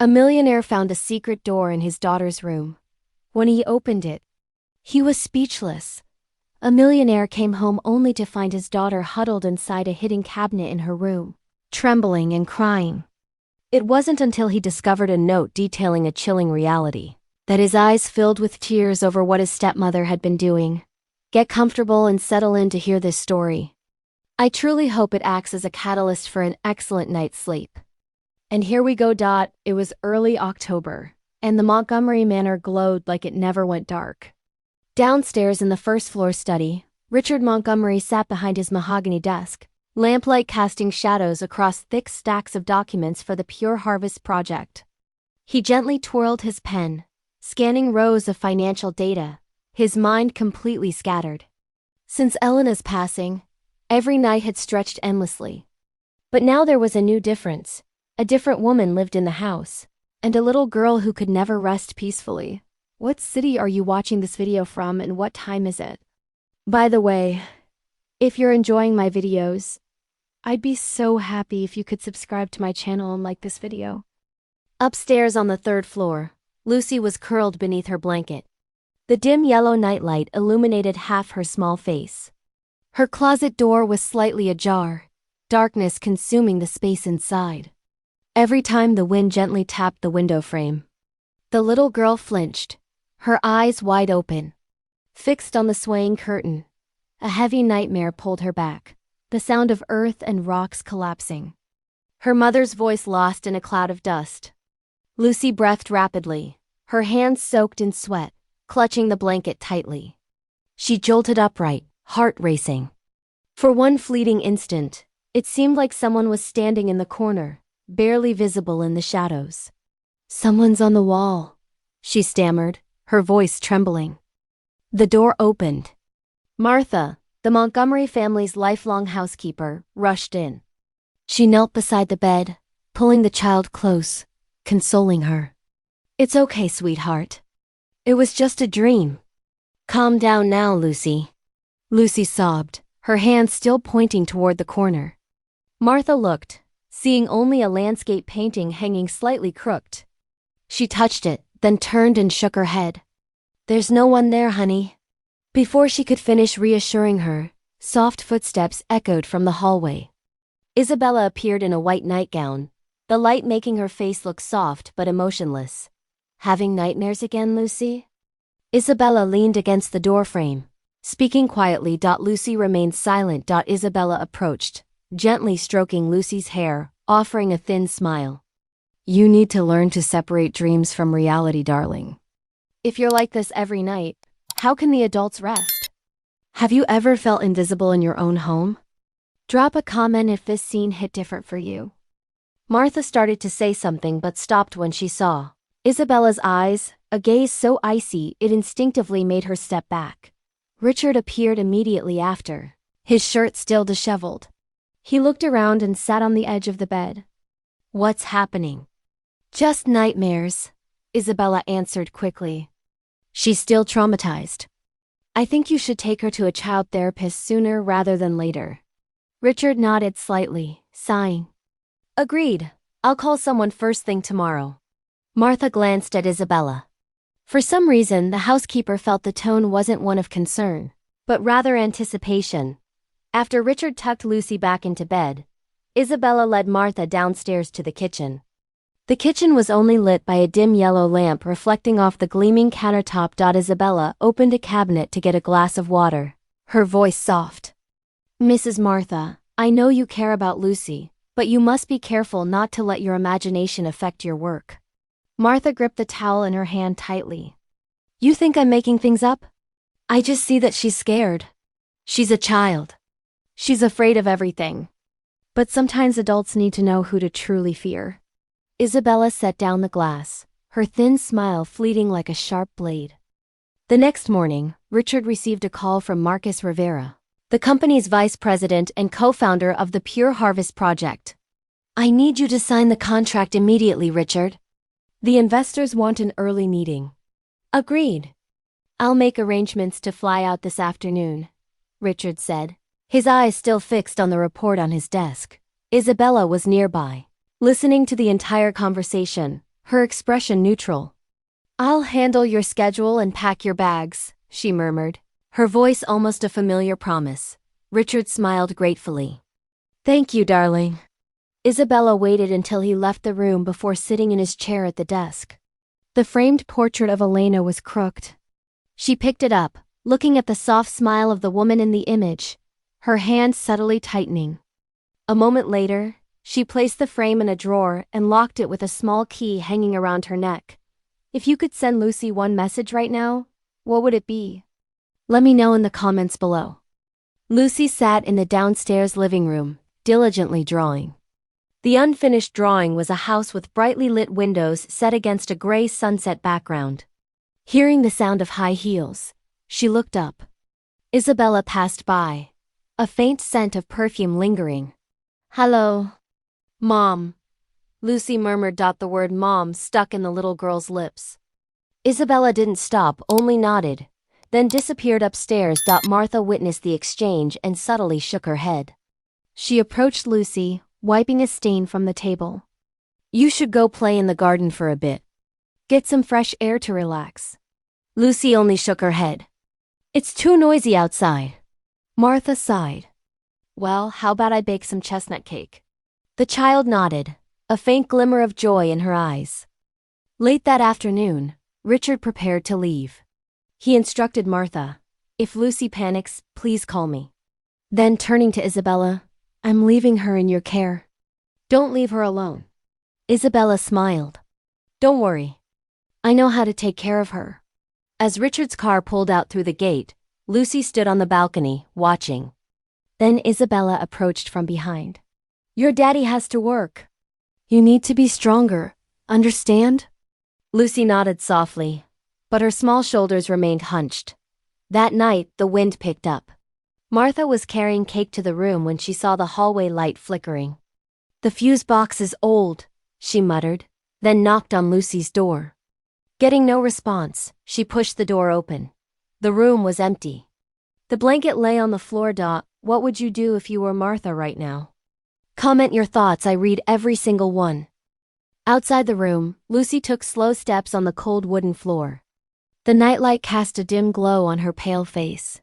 A millionaire found a secret door in his daughter's room. When he opened it, he was speechless. A millionaire came home only to find his daughter huddled inside a hidden cabinet in her room, trembling and crying. It wasn't until he discovered a note detailing a chilling reality that his eyes filled with tears over what his stepmother had been doing. Get comfortable and settle in to hear this story. I truly hope it acts as a catalyst for an excellent night's sleep. And here we go. It was early October, and the Montgomery Manor glowed like it never went dark. Downstairs in the first-floor study, Richard Montgomery sat behind his mahogany desk, lamplight casting shadows across thick stacks of documents for the Pure Harvest project. He gently twirled his pen, scanning rows of financial data, his mind completely scattered. Since Elena's passing, every night had stretched endlessly. But now there was a new difference. A different woman lived in the house, and a little girl who could never rest peacefully. What city are you watching this video from, and what time is it? By the way, if you're enjoying my videos, I'd be so happy if you could subscribe to my channel and like this video. Upstairs on the third floor, Lucy was curled beneath her blanket. The dim yellow nightlight illuminated half her small face. Her closet door was slightly ajar, darkness consuming the space inside. Every time the wind gently tapped the window frame, the little girl flinched, her eyes wide open. Fixed on the swaying curtain, a heavy nightmare pulled her back, the sound of earth and rocks collapsing. Her mother's voice lost in a cloud of dust. Lucy breathed rapidly, her hands soaked in sweat, clutching the blanket tightly. She jolted upright, heart racing. For one fleeting instant, it seemed like someone was standing in the corner, barely visible in the shadows. "Someone's on the wall," she stammered, her voice trembling. The door opened. Martha, the Montgomery family's lifelong housekeeper, rushed in. She knelt beside the bed, pulling the child close, consoling her. "It's okay, sweetheart. It was just a dream. Calm down now, Lucy." Lucy sobbed, her hand still pointing toward the corner. Martha looked, seeing only a landscape painting hanging slightly crooked. She touched it, then turned and shook her head. "There's no one there, honey." Before she could finish reassuring her, soft footsteps echoed from the hallway. Isabella appeared in a white nightgown, the light making her face look soft but emotionless. "Having nightmares again, Lucy?" Isabella leaned against the doorframe, speaking quietly. Lucy remained silent. Isabella approached, gently stroking Lucy's hair, offering a thin smile. "You need to learn to separate dreams from reality, darling. If you're like this every night, how can the adults rest? Have you ever felt invisible in your own home? Drop a comment if this scene hit different for you." Martha started to say something but stopped when she saw Isabella's eyes, a gaze so icy it instinctively made her step back. Richard appeared immediately after, his shirt still disheveled. He looked around and sat on the edge of the bed. "What's happening?" "Just nightmares," Isabella answered quickly. "She's still traumatized. I think you should take her to a child therapist sooner rather than later." Richard nodded slightly, sighing. "Agreed. I'll call someone first thing tomorrow." Martha glanced at Isabella. For some reason, the housekeeper felt the tone wasn't one of concern, but rather anticipation. After Richard tucked Lucy back into bed, Isabella led Martha downstairs to the kitchen. The kitchen was only lit by a dim yellow lamp reflecting off the gleaming countertop. Isabella opened a cabinet to get a glass of water, her voice soft. "Mrs. Martha, I know you care about Lucy, but you must be careful not to let your imagination affect your work." Martha gripped the towel in her hand tightly. "You think I'm making things up? I just see that she's scared. She's a child. She's afraid of everything. But sometimes adults need to know who to truly fear." Isabella set down the glass, her thin smile fleeting like a sharp blade. The next morning, Richard received a call from Marcus Rivera, the company's vice president and co-founder of the Pure Harvest project. "I need you to sign the contract immediately, Richard. The investors want an early meeting." "Agreed. I'll make arrangements to fly out this afternoon," Richard said, his eyes still fixed on the report on his desk. Isabella was nearby, listening to the entire conversation, her expression neutral. "I'll handle your schedule and pack your bags," she murmured, her voice almost a familiar promise. Richard smiled gratefully. "Thank you, darling." Isabella waited until he left the room before sitting in his chair at the desk. The framed portrait of Elena was crooked. She picked it up, looking at the soft smile of the woman in the image, her hand subtly tightening. A moment later, she placed the frame in a drawer and locked it with a small key hanging around her neck. "If you could send Lucy one message right now, what would it be? Let me know in the comments below." Lucy sat in the downstairs living room, diligently drawing. The unfinished drawing was a house with brightly lit windows set against a gray sunset background. Hearing the sound of high heels, she looked up. Isabella passed by, a faint scent of perfume lingering. "Hello, Mom," Lucy murmured. The word mom stuck in the little girl's lips. Isabella didn't stop, only nodded, then disappeared upstairs. Martha witnessed the exchange and subtly shook her head. She approached Lucy, wiping a stain from the table. "You should go play in the garden for a bit. Get some fresh air to relax." Lucy only shook her head. "It's too noisy outside." Martha sighed. "Well, how about I bake some chestnut cake?" The child nodded, a faint glimmer of joy in her eyes. Late that afternoon, Richard prepared to leave. He instructed Martha, "If Lucy panics, please call me." Then turning to Isabella, "I'm leaving her in your care. Don't leave her alone." Isabella smiled. "Don't worry. I know how to take care of her." As Richard's car pulled out through the gate, Lucy stood on the balcony, watching. Then Isabella approached from behind. "Your daddy has to work. You need to be stronger, understand?" Lucy nodded softly, but her small shoulders remained hunched. That night, the wind picked up. Martha was carrying cake to the room when she saw the hallway light flickering. "The fuse box is old," she muttered, then knocked on Lucy's door. Getting no response, she pushed the door open. The room was empty. The blanket lay on the floor. "What would you do if you were Martha right now? Comment your thoughts, I read every single one." Outside the room, Lucy took slow steps on the cold wooden floor. The nightlight cast a dim glow on her pale face.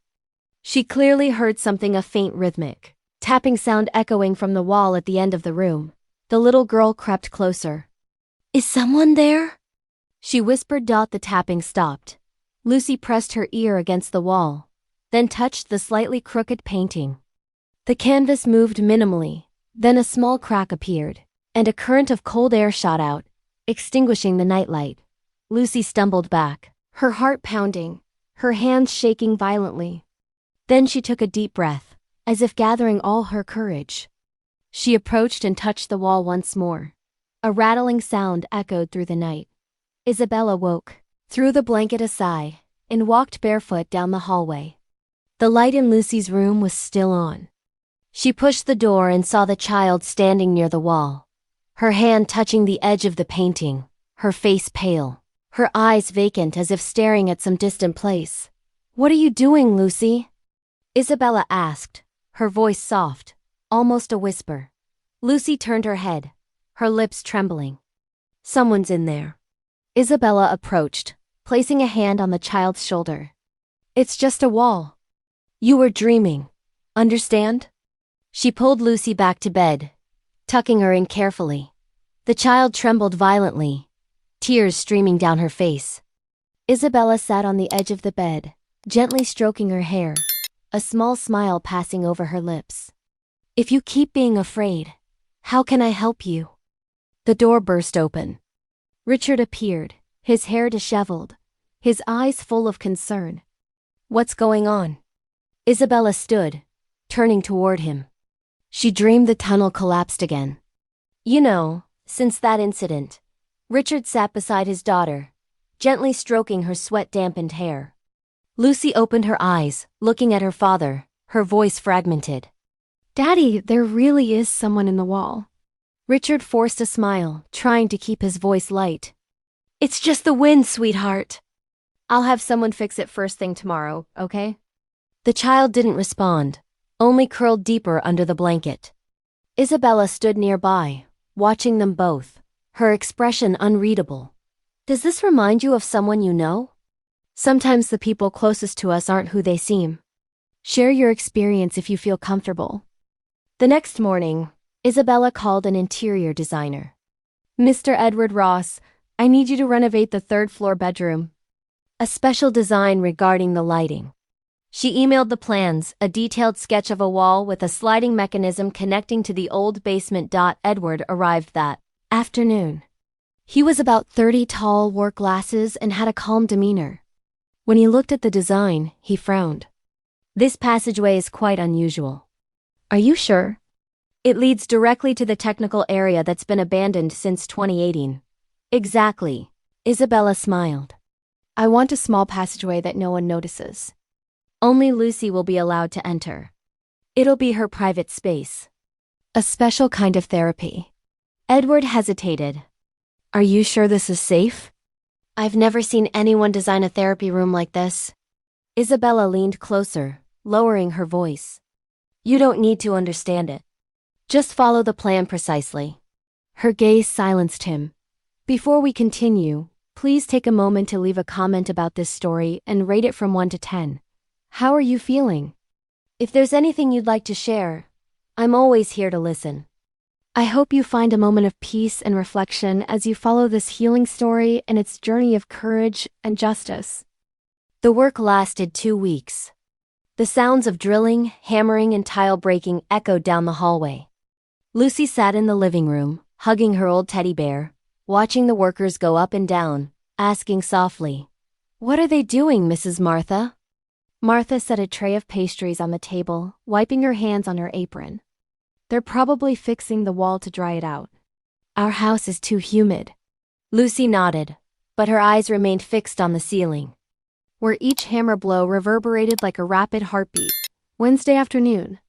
She clearly heard something, a faint rhythmic tapping sound echoing from the wall at the end of the room. The little girl crept closer. "Is someone there?" she whispered. The tapping stopped. Lucy pressed her ear against the wall, then touched the slightly crooked painting. The canvas moved minimally, then a small crack appeared, and a current of cold air shot out, extinguishing the nightlight. Lucy stumbled back, her heart pounding, her hands shaking violently. Then she took a deep breath, as if gathering all her courage. She approached and touched the wall once more. A rattling sound echoed through the night. Isabella woke, threw the blanket aside, and walked barefoot down the hallway. The light in Lucy's room was still on. She pushed the door and saw the child standing near the wall, her hand touching the edge of the painting, her face pale, her eyes vacant as if staring at some distant place. "What are you doing, Lucy?" Isabella asked, her voice soft, almost a whisper. Lucy turned her head, her lips trembling. "Someone's in there." Isabella approached, placing a hand on the child's shoulder. "It's just a wall. You were dreaming, understand?" She pulled Lucy back to bed, tucking her in carefully. The child trembled violently, tears streaming down her face. Isabella sat on the edge of the bed, gently stroking her hair, a small smile passing over her lips. "If you keep being afraid, how can I help you?" The door burst open. Richard appeared, his hair disheveled, his eyes full of concern. "What's going on?" Isabella stood, turning toward him. She dreamed the tunnel collapsed again. "You know, since that incident." Richard sat beside his daughter, gently stroking her sweat-dampened hair. Lucy opened her eyes, looking at her father, her voice fragmented. "Daddy, there really is someone in the wall." Richard forced a smile, trying to keep his voice light. "It's just the wind, sweetheart. I'll have someone fix it first thing tomorrow, okay?" The child didn't respond, only curled deeper under the blanket. Isabella stood nearby, watching them both, her expression unreadable. Does this remind you of someone you know? Sometimes the people closest to us aren't who they seem. Share your experience if you feel comfortable. The next morning, Isabella called an interior designer. Mr. Edward Ross, I need you to renovate the third-floor bedroom. A special design regarding the lighting. She emailed the plans, a detailed sketch of a wall with a sliding mechanism connecting to the old basement. Edward arrived that afternoon. He was about 30 tall, wore glasses, and had a calm demeanor. When he looked at the design, he frowned. This passageway is quite unusual. Are you sure? It leads directly to the technical area that's been abandoned since 2018. Exactly. Isabella smiled. I want a small passageway that no one notices. Only Lucy will be allowed to enter. It'll be her private space. A special kind of therapy. Edward hesitated. Are you sure this is safe? I've never seen anyone design a therapy room like this. Isabella leaned closer, lowering her voice. You don't need to understand it. Just follow the plan precisely. Her gaze silenced him. Before we continue, please take a moment to leave a comment about this story and rate it from 1 to 10. How are you feeling? If there's anything you'd like to share, I'm always here to listen. I hope you find a moment of peace and reflection as you follow this healing story and its journey of courage and justice. The work lasted 2 weeks. The sounds of drilling, hammering, and tile breaking echoed down the hallway. Lucy sat in the living room, hugging her old teddy bear, watching the workers go up and down, asking softly, "What are they doing, Mrs. Martha?" Martha set a tray of pastries on the table, wiping her hands on her apron. They're probably fixing the wall to dry it out. Our house is too humid. Lucy nodded, but her eyes remained fixed on the ceiling, where each hammer blow reverberated like a rapid heartbeat. Wednesday afternoon.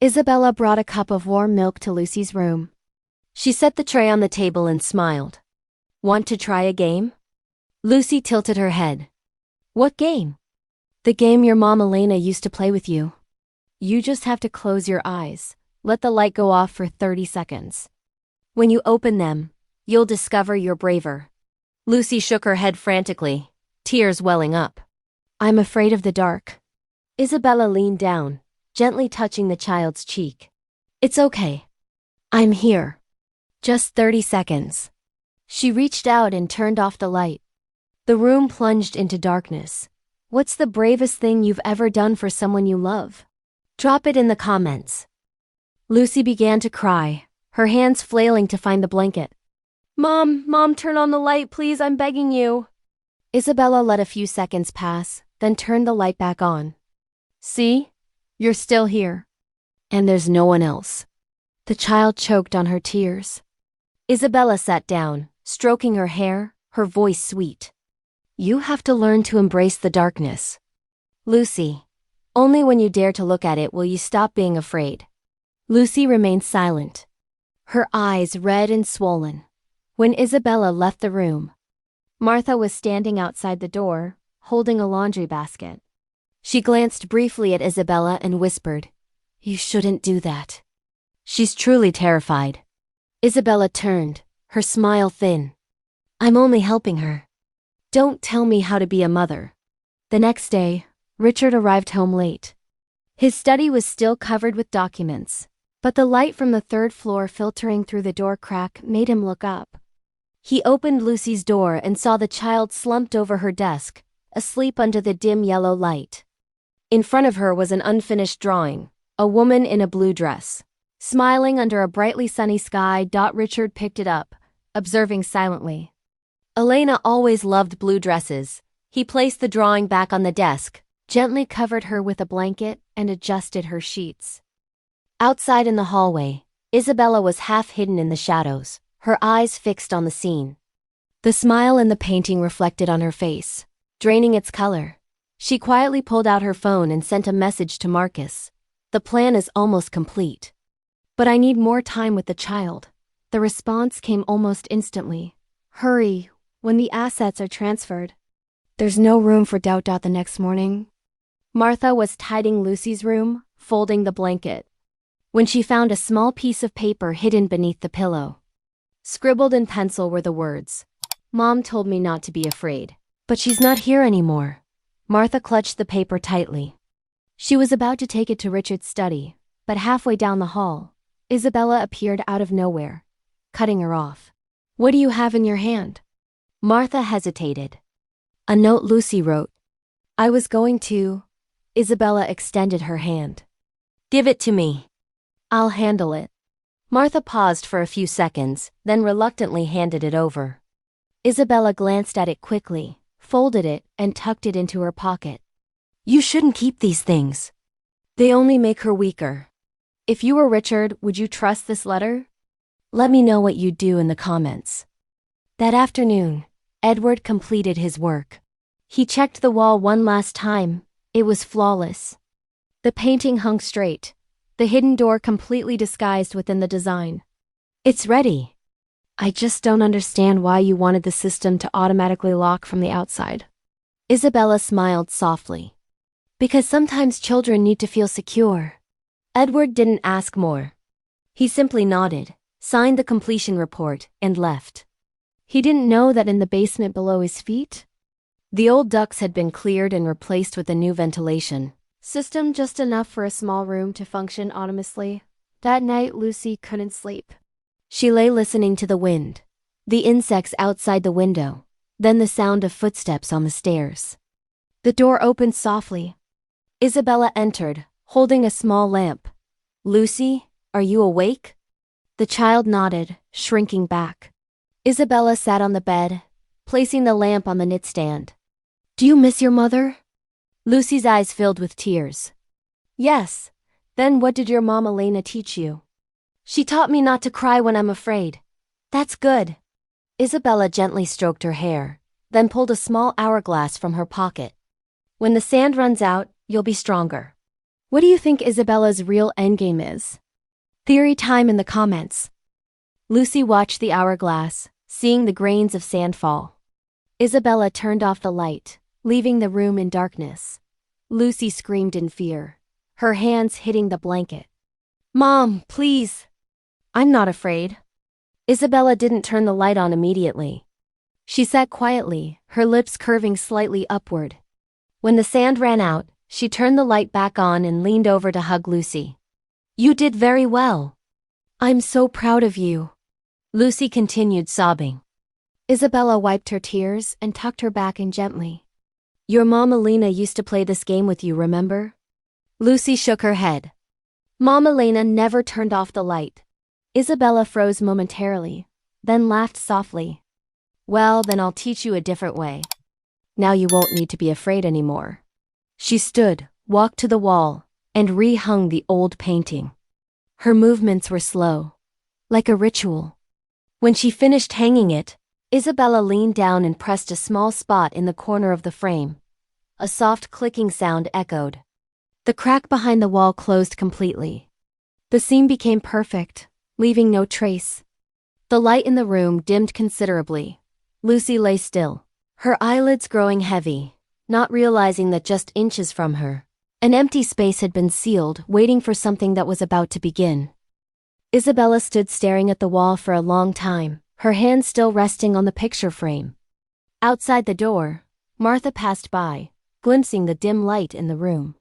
Isabella brought a cup of warm milk to Lucy's room. She set the tray on the table and smiled. Want to try a game? Lucy tilted her head. What game? The game your mom Elena used to play with you. You just have to close your eyes. Let the light go off for 30 seconds. When you open them, you'll discover you're braver. Lucy shook her head frantically, tears welling up. I'm afraid of the dark. Isabella leaned down, gently touching the child's cheek. It's okay. I'm here. Just 30 seconds. She reached out and turned off the light. The room plunged into darkness. What's the bravest thing you've ever done for someone you love? Drop it in the comments. Lucy began to cry, her hands flailing to find the blanket. Mom, turn on the light, please, I'm begging you. Isabella let a few seconds pass, then turned the light back on. See? You're still here. And there's no one else. The child choked on her tears. Isabella sat down, stroking her hair, her voice sweet. You have to learn to embrace the darkness. Lucy, only when you dare to look at it will you stop being afraid. Lucy remained silent, her eyes red and swollen. When Isabella left the room, Martha was standing outside the door, holding a laundry basket. She glanced briefly at Isabella and whispered, You shouldn't do that. She's truly terrified. Isabella turned, her smile thin. I'm only helping her. Don't tell me how to be a mother. The next day, Richard arrived home late. His study was still covered with documents, but the light from the third floor filtering through the door crack made him look up. He opened Lucy's door and saw the child slumped over her desk, asleep under the dim yellow light. In front of her was an unfinished drawing, a woman in a blue dress, smiling under a brightly sunny sky. Richard picked it up, observing silently. Elena always loved blue dresses. He placed the drawing back on the desk, gently covered her with a blanket, and adjusted her sheets. Outside in the hallway, Isabella was half hidden in the shadows, her eyes fixed on the scene. The smile in the painting reflected on her face, draining its color. She quietly pulled out her phone and sent a message to Marcus. The plan is almost complete. But I need more time with the child. The response came almost instantly. Hurry, when the assets are transferred. There's no room for doubt. The next morning, Martha was tidying Lucy's room, folding the blanket, when she found a small piece of paper hidden beneath the pillow. Scribbled in pencil were the words, "Mom told me not to be afraid. But she's not here anymore." Martha clutched the paper tightly. She was about to take it to Richard's study, but halfway down the hall, Isabella appeared out of nowhere, cutting her off. "What do you have in your hand?" Martha hesitated. "A note Lucy wrote." "I was going to." Isabella extended her hand. "Give it to me. I'll handle it." Martha paused for a few seconds, then reluctantly handed it over. Isabella glanced at it quickly, folded it, and tucked it into her pocket. "You shouldn't keep these things. They only make her weaker. If you were Richard, would you trust this letter? Let me know what you'd do in the comments." That afternoon, Edward completed his work. He checked the wall one last time. It was flawless. The painting hung straight, the hidden door completely disguised within the design. "It's ready. I just don't understand why you wanted the system to automatically lock from the outside." Isabella smiled softly. "Because sometimes children need to feel secure." Edward didn't ask more. He simply nodded, signed the completion report, and left. He didn't know that in the basement below his feet, the old ducts had been cleared and replaced with a new ventilation system just enough for a small room to function autonomously. That night, Lucy couldn't sleep. She lay listening to the wind, the insects outside the window, then the sound of footsteps on the stairs. The door opened softly. Isabella entered, holding a small lamp. "Lucy, are you awake?" The child nodded, shrinking back. Isabella sat on the bed, placing the lamp on the knitstand. "Do you miss your mother?" Lucy's eyes filled with tears. "Yes. Then what did your mom Elena teach you?" "She taught me not to cry when I'm afraid." "That's good." Isabella gently stroked her hair, then pulled a small hourglass from her pocket. "When the sand runs out, you'll be stronger." What do you think Isabella's real endgame is? Theory time in the comments. Lucy watched the hourglass, seeing the grains of sand fall. Isabella turned off the light, leaving the room in darkness. Lucy screamed in fear, her hands hitting the blanket. "Mom, please." "I'm not afraid." Isabella didn't turn the light on immediately. She sat quietly, her lips curving slightly upward. When the sand ran out, she turned the light back on and leaned over to hug Lucy. "You did very well. I'm so proud of you." Lucy continued sobbing. Isabella wiped her tears and tucked her back in gently. "Your mom Elena used to play this game with you, remember?" Lucy shook her head. Mom Elena never turned off the light. Isabella froze momentarily, then laughed softly. "Well, then I'll teach you a different way. Now you won't need to be afraid anymore." She stood, walked to the wall, and rehung the old painting. Her movements were slow, like a ritual. When she finished hanging it, Isabella leaned down and pressed a small spot in the corner of the frame. A soft clicking sound echoed. The crack behind the wall closed completely. The seam became perfect, leaving no trace. The light in the room dimmed considerably. Lucy lay still, her eyelids growing heavy, not realizing that just inches from her, an empty space had been sealed, waiting for something that was about to begin. Isabella stood staring at the wall for a long time, her hands still resting on the picture frame. Outside the door, Martha passed by, glimpsing the dim light in the room.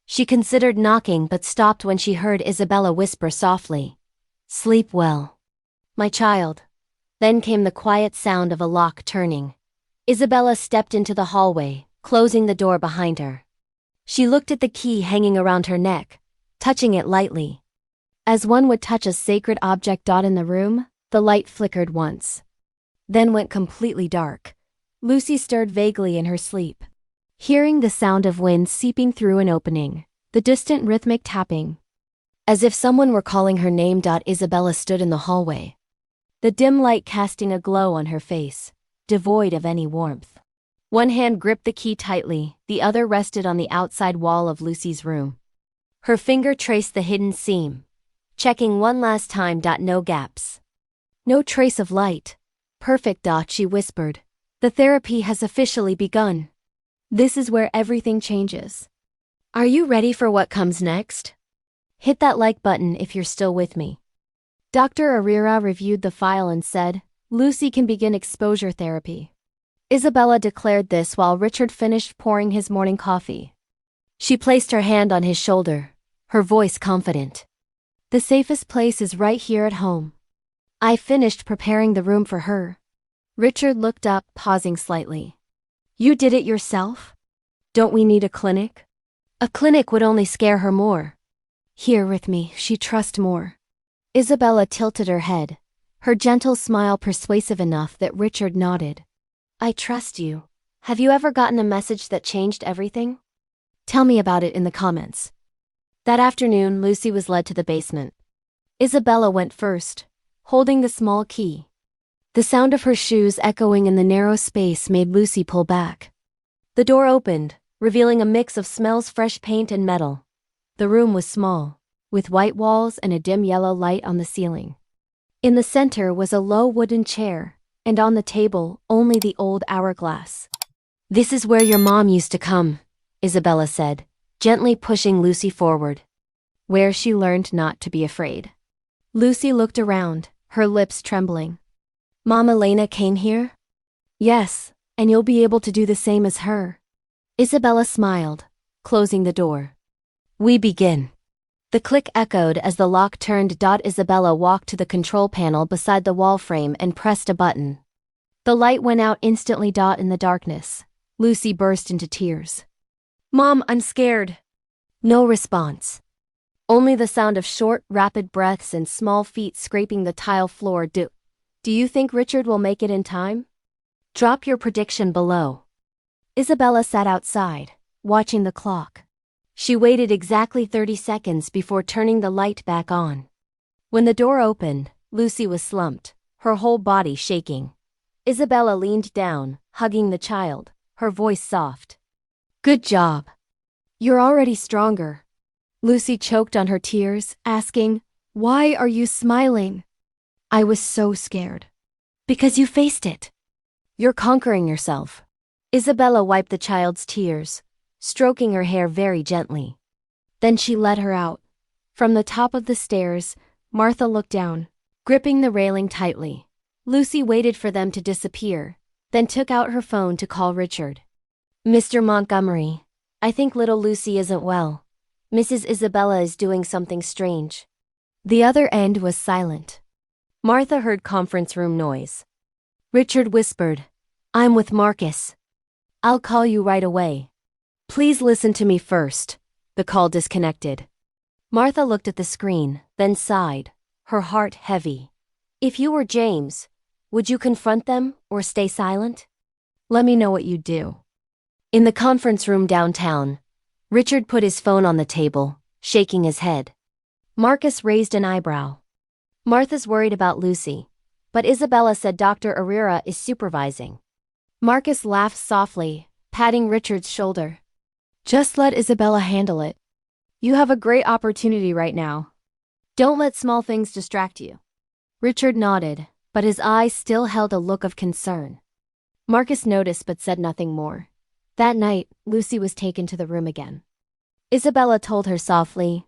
She considered knocking but stopped when she heard Isabella whisper softly, "Sleep well, my child." Then came the quiet sound of a lock turning. Isabella stepped into the hallway, closing the door behind her. She looked at the key hanging around her neck, touching it lightly. As one would touch a sacred object. In the room, the light flickered once, then went completely dark. Lucy stirred vaguely in her sleep, hearing the sound of wind seeping through an opening, the distant rhythmic tapping. As if someone were calling her name. Isabella stood in the hallway, the dim light casting a glow on her face, devoid of any warmth. One hand gripped the key tightly, the other rested on the outside wall of Lucy's room. Her finger traced the hidden seam, checking one last time. No gaps. No trace of light. Perfect. She whispered. The therapy has officially begun. This is where everything changes. Are you ready for what comes next? Hit that like button if you're still with me. Dr. Arira reviewed the file and said, "Lucy can begin exposure therapy." Isabella declared this while Richard finished pouring his morning coffee. She placed her hand on his shoulder, her voice confident. "The safest place is right here at home. I finished preparing the room for her." Richard looked up, pausing slightly. "You did it yourself? Don't we need a clinic?" "A clinic would only scare her more. Here with me, she trusts more." Isabella tilted her head, her gentle smile persuasive enough that Richard nodded. "I trust you. Have you ever gotten a message that changed everything? Tell me about it in the comments." That afternoon, Lucy was led to the basement. Isabella went first, holding the small key. The sound of her shoes echoing in the narrow space made Lucy pull back. The door opened, revealing a mix of smells: fresh paint and metal. The room was small, with white walls and a dim yellow light on the ceiling. In the center was a low wooden chair, and on the table, only the old hourglass. "This is where your mom used to come," Isabella said, gently pushing Lucy forward. "Where she learned not to be afraid." Lucy looked around, her lips trembling. "Mom Elena came here?" "Yes, and you'll be able to do the same as her." Isabella smiled, closing the door. "We begin." The click echoed as the lock turned. Isabella walked to the control panel beside the wall frame and pressed a button. The light went out instantly. In the darkness, Lucy burst into tears. "Mom, I'm scared." No response. Only the sound of short, rapid breaths and small feet scraping the tile floor. Do you think Richard will make it in time? Drop your prediction below." Isabella sat outside, watching the clock. She waited exactly 30 seconds before turning the light back on. When the door opened, Lucy was slumped, her whole body shaking. Isabella leaned down, hugging the child, her voice soft. "Good job. You're already stronger." Lucy choked on her tears, asking, "Why are you smiling?" "I was so scared." "Because you faced it. You're conquering yourself." Isabella wiped the child's tears, stroking her hair very gently. Then she led her out. From the top of the stairs, Martha looked down, gripping the railing tightly. Lucy waited for them to disappear, then took out her phone to call Richard. "Mr. Montgomery, I think little Lucy isn't well. Mrs. Isabella is doing something strange." The other end was silent. Martha heard conference room noise. Richard whispered, "I'm with Marcus. I'll call you right away. Please listen to me first." The call disconnected. Martha looked at the screen, then sighed, her heart heavy. "If you were James, would you confront them or stay silent? Let me know what you'd do." In the conference room downtown, Richard put his phone on the table, shaking his head. Marcus raised an eyebrow. "Martha's worried about Lucy, but Isabella said Dr. Arira is supervising." Marcus laughed softly, patting Richard's shoulder. "Just let Isabella handle it. You have a great opportunity right now. Don't let small things distract you." Richard nodded, but his eyes still held a look of concern. Marcus noticed but said nothing more. That night, Lucy was taken to the room again. Isabella told her softly,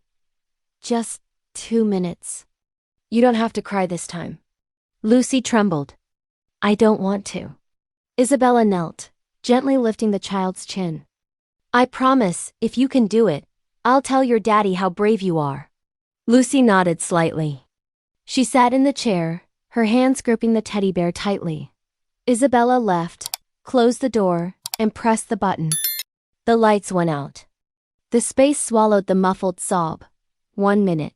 "Just 2 minutes. You don't have to cry this time." Lucy trembled. "I don't want to." Isabella knelt, gently lifting the child's chin. "I promise, if you can do it, I'll tell your daddy how brave you are." Lucy nodded slightly. She sat in the chair, her hands gripping the teddy bear tightly. Isabella left, closed the door, and pressed the button. The lights went out. The space swallowed the muffled sob. 1 minute.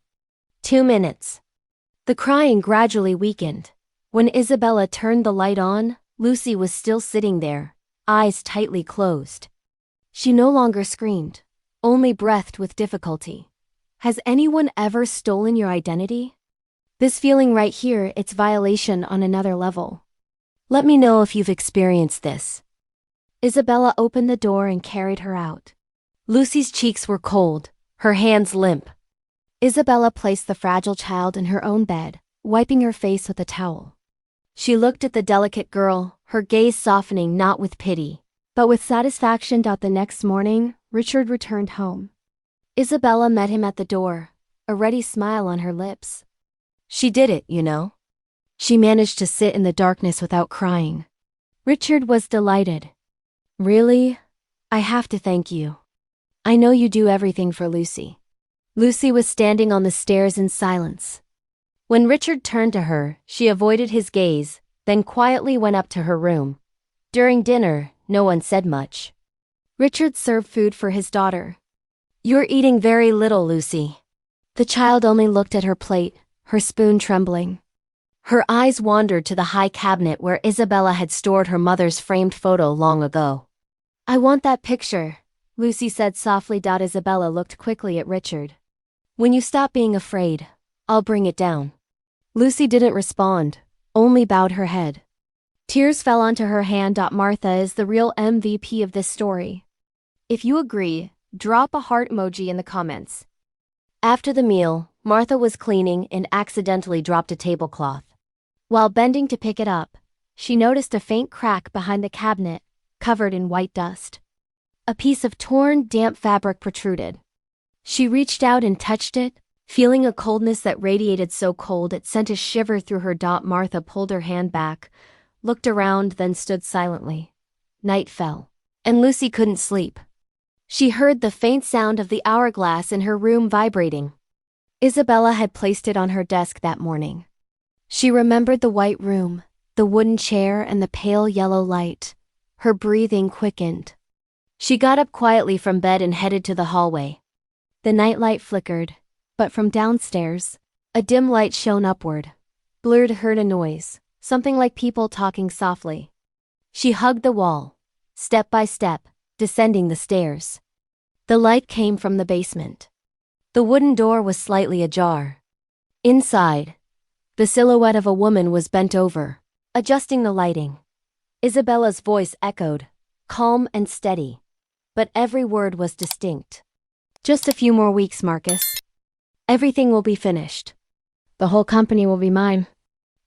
2 minutes. The crying gradually weakened. When Isabella turned the light on, Lucy was still sitting there, eyes tightly closed. She no longer screamed, only breathed with difficulty. "Has anyone ever stolen your identity? This feeling right here, it's violation on another level. Let me know if you've experienced this." Isabella opened the door and carried her out. Lucy's cheeks were cold, her hands limp. Isabella placed the fragile child in her own bed, wiping her face with a towel. She looked at the delicate girl, her gaze softening not with pity, but with satisfaction. The next morning, Richard returned home. Isabella met him at the door, a ready smile on her lips. She did it, you know. She managed to sit in the darkness without crying. Richard was delighted. Really? I have to thank you. I know you do everything for Lucy. Lucy was standing on the stairs in silence. When Richard turned to her, she avoided his gaze, then quietly went up to her room. During dinner, no one said much. Richard served food for his daughter. You're eating very little, Lucy. The child only looked at her plate, her spoon trembling. Her eyes wandered to the high cabinet where Isabella had stored her mother's framed photo long ago. I want that picture, Lucy said softly. Isabella looked quickly at Richard. When you stop being afraid, I'll bring it down. Lucy didn't respond, only bowed her head. Tears fell onto her hand. Martha is the real MVP of this story. If you agree, drop a heart emoji in the comments. After the meal, Martha was cleaning and accidentally dropped a tablecloth. While bending to pick it up, she noticed a faint crack behind the cabinet, covered in white dust. A piece of torn, damp fabric protruded. She reached out and touched it, feeling a coldness that radiated so cold it sent a shiver through her. Martha pulled her hand back, looked around, then stood silently. Night fell, and Lucy couldn't sleep. She heard the faint sound of the hourglass in her room vibrating. Isabella had placed it on her desk that morning. She remembered the white room, the wooden chair, and the pale yellow light. Her breathing quickened. She got up quietly from bed and headed to the hallway. The nightlight flickered, but from downstairs, a dim light shone upward. Blurred heard a noise, something like people talking softly. She hugged the wall, step by step, descending the stairs. The light came from the basement. The wooden door was slightly ajar. Inside, the silhouette of a woman was bent over, adjusting the lighting. Isabella's voice echoed, calm and steady, but every word was distinct. Just a few more weeks, Marcus. Everything will be finished. The whole company will be mine.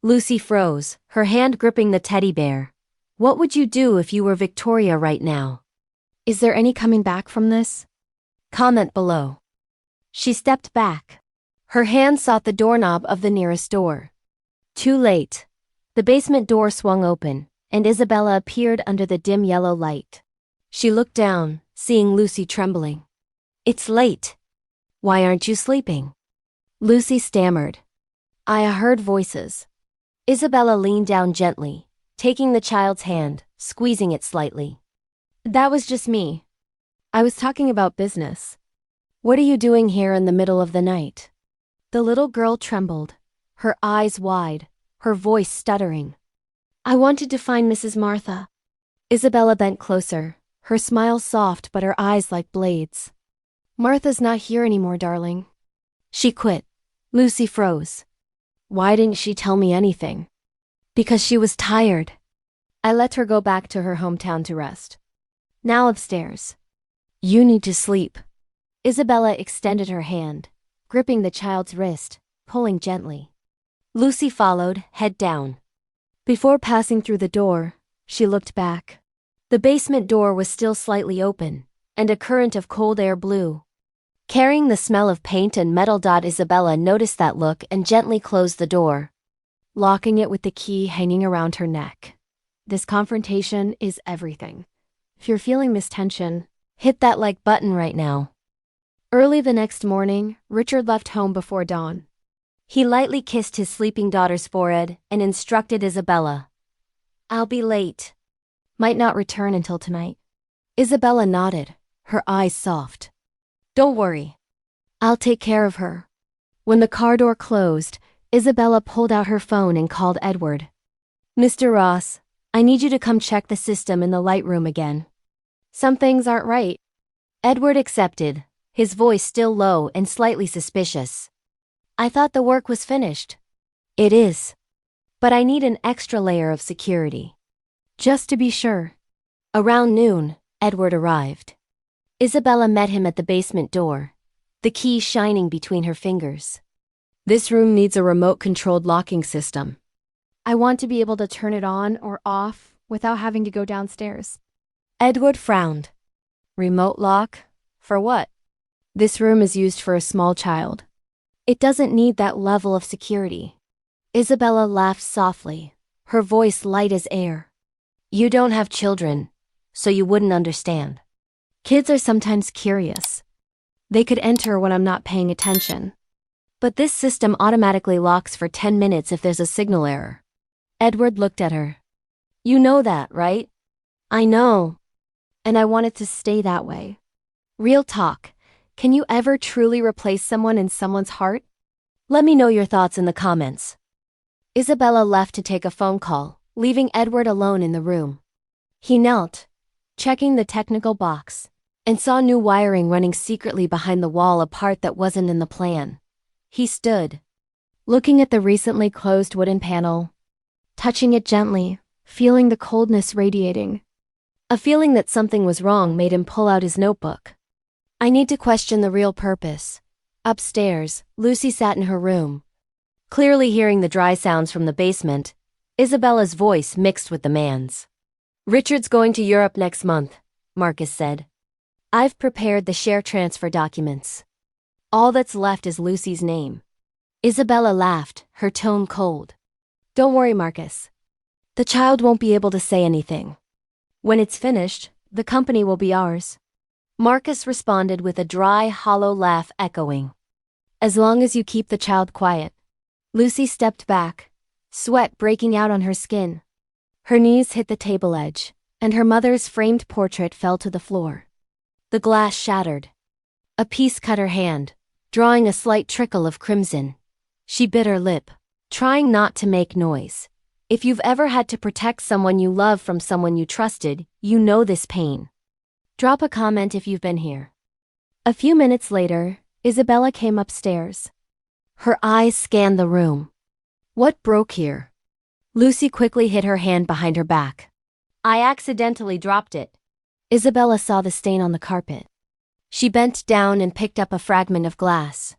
Lucy froze, her hand gripping the teddy bear. What would you do if you were Victoria right now? Is there any coming back from this? Comment below. She stepped back. Her hand sought the doorknob of the nearest door. Too late. The basement door swung open, and Isabella appeared under the dim yellow light. She looked down, seeing Lucy trembling. It's late. Why aren't you sleeping? Lucy stammered. I heard voices. Isabella leaned down gently, taking the child's hand, squeezing it slightly. That was just me. I was talking about business. What are you doing here in the middle of the night? The little girl trembled, her eyes wide, her voice stuttering. I wanted to find Mrs. Martha. Isabella bent closer, her smile soft but her eyes like blades. Martha's not here anymore, darling. She quit. Lucy froze. Why didn't she tell me anything? Because she was tired. I let her go back to her hometown to rest. Now upstairs. You need to sleep. Isabella extended her hand, gripping the child's wrist, pulling gently. Lucy followed, head down. Before passing through the door, she looked back. The basement door was still slightly open, and a current of cold air blew. Carrying the smell of paint and metal. Isabella noticed that look and gently closed the door, locking it with the key hanging around her neck. This confrontation is everything. If you're feeling this tension, hit that like button right now. Early the next morning, Richard left home before dawn. He lightly kissed his sleeping daughter's forehead and instructed Isabella. I'll be late. Might not return until tonight. Isabella nodded, her eyes soft. Don't worry. I'll take care of her. When the car door closed, Isabella pulled out her phone and called Edward. Mr. Ross, I need you to come check the system in the light room again. Some things aren't right. Edward accepted, his voice still low and slightly suspicious. I thought the work was finished. It is. But I need an extra layer of security. Just to be sure. Around noon, Edward arrived. Isabella met him at the basement door, the key shining between her fingers. This room needs a remote-controlled locking system. I want to be able to turn it on or off without having to go downstairs. Edward frowned. Remote lock? For what? This room is used for a small child. It doesn't need that level of security. Isabella laughed softly, her voice light as air. You don't have children, so you wouldn't understand. Kids are sometimes curious. They could enter when I'm not paying attention. But this system automatically locks for 10 minutes if there's a signal error. Edward looked at her. You know that, right? I know. And I want it to stay that way. Real talk. Can you ever truly replace someone in someone's heart? Let me know your thoughts in the comments. Isabella left to take a phone call, leaving Edward alone in the room. He knelt, checking the technical box, and saw new wiring running secretly behind the wall, a part that wasn't in the plan. He stood, looking at the recently closed wooden panel, touching it gently, feeling the coldness radiating. A feeling that something was wrong made him pull out his notebook. I need to question the real purpose. Upstairs, Lucy sat in her room, clearly hearing the dry sounds from the basement. Isabella's voice mixed with the man's. Richard's going to Europe next month, Marcus said. I've prepared the share transfer documents. All that's left is Lucy's name. Isabella laughed, her tone cold. Don't worry, Marcus. The child won't be able to say anything. When it's finished, the company will be ours. Marcus responded with a dry, hollow laugh echoing. As long as you keep the child quiet. Lucy stepped back, sweat breaking out on her skin. Her knees hit the table edge, and her mother's framed portrait fell to the floor. The glass shattered. A piece cut her hand, drawing a slight trickle of crimson. She bit her lip, trying not to make noise. If you've ever had to protect someone you love from someone you trusted, you know this pain. Drop a comment if you've been here. A few minutes later, Isabella came upstairs. Her eyes scanned the room. What broke here? Lucy quickly hid her hand behind her back. I accidentally dropped it. Isabella saw the stain on the carpet. She bent down and picked up a fragment of glass.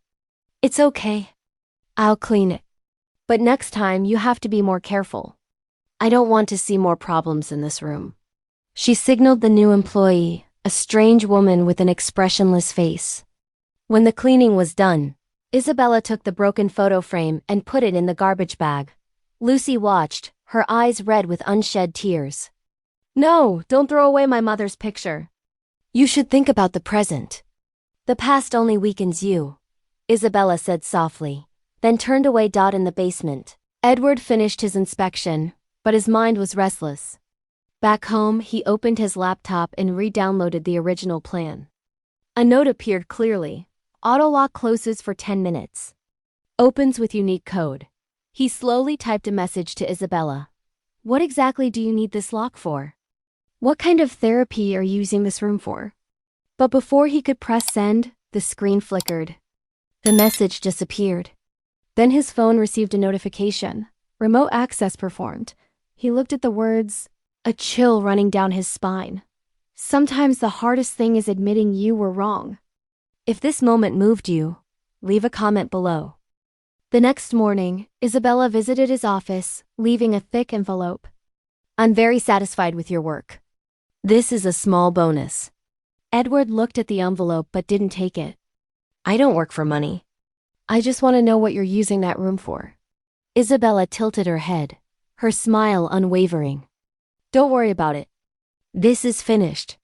It's okay. I'll clean it. But next time you have to be more careful. I don't want to see more problems in this room. She signaled the new employee, a strange woman with an expressionless face. When the cleaning was done, Isabella took the broken photo frame and put it in the garbage bag. Lucy watched, her eyes red with unshed tears. No, don't throw away my mother's picture. You should think about the present. The past only weakens you, Isabella said softly, then turned away. In the basement, Edward finished his inspection, but his mind was restless. Back home, he opened his laptop and re-downloaded the original plan. A note appeared clearly. Auto-lock closes for 10 minutes. Opens with unique code. He slowly typed a message to Isabella. What exactly do you need this lock for? What kind of therapy are you using this room for? But before he could press send, the screen flickered. The message disappeared. Then his phone received a notification. Remote access performed. He looked at the words, a chill running down his spine. Sometimes the hardest thing is admitting you were wrong. If this moment moved you, leave a comment below. The next morning, Isabella visited his office, leaving a thick envelope. I'm very satisfied with your work. This is a small bonus. Edward looked at the envelope but didn't take it. I don't work for money. I just want to know what you're using that room for. Isabella tilted her head, her smile unwavering. Don't worry about it. This is finished.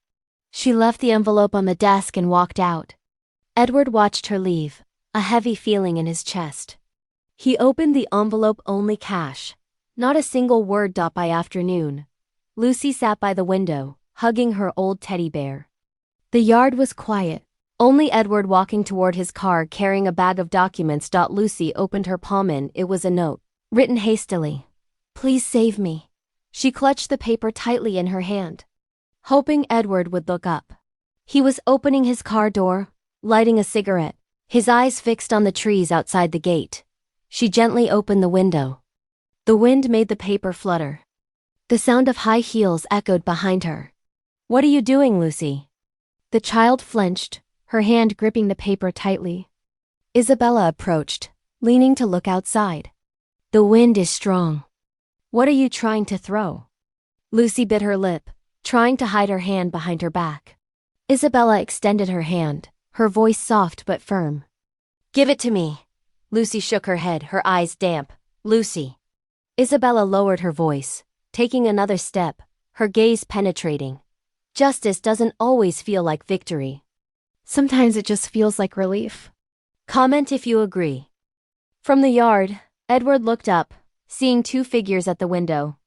She left the envelope on the desk and walked out. Edward watched her leave, a heavy feeling in his chest. He opened the envelope. Only cash. Not a single word. By afternoon, Lucy sat by the window, hugging her old teddy bear. The yard was quiet. Only Edward walking toward his car carrying a bag of documents. Lucy opened her palm in. It was a note, written hastily. Please save me. She clutched the paper tightly in her hand, hoping Edward would look up. He was opening his car door, lighting a cigarette, his eyes fixed on the trees outside the gate. She gently opened the window. The wind made the paper flutter. The sound of high heels echoed behind her. What are you doing, Lucy? The child flinched, her hand gripping the paper tightly. Isabella approached, leaning to look outside. The wind is strong. What are you trying to throw? Lucy bit her lip, trying to hide her hand behind her back. Isabella extended her hand, her voice soft but firm. Give it to me. Lucy shook her head, her eyes damp. Lucy. Isabella lowered her voice, taking another step, her gaze penetrating. Justice doesn't always feel like victory. Sometimes it just feels like relief. Comment if you agree. From the yard, Edward looked up, seeing two figures at the window.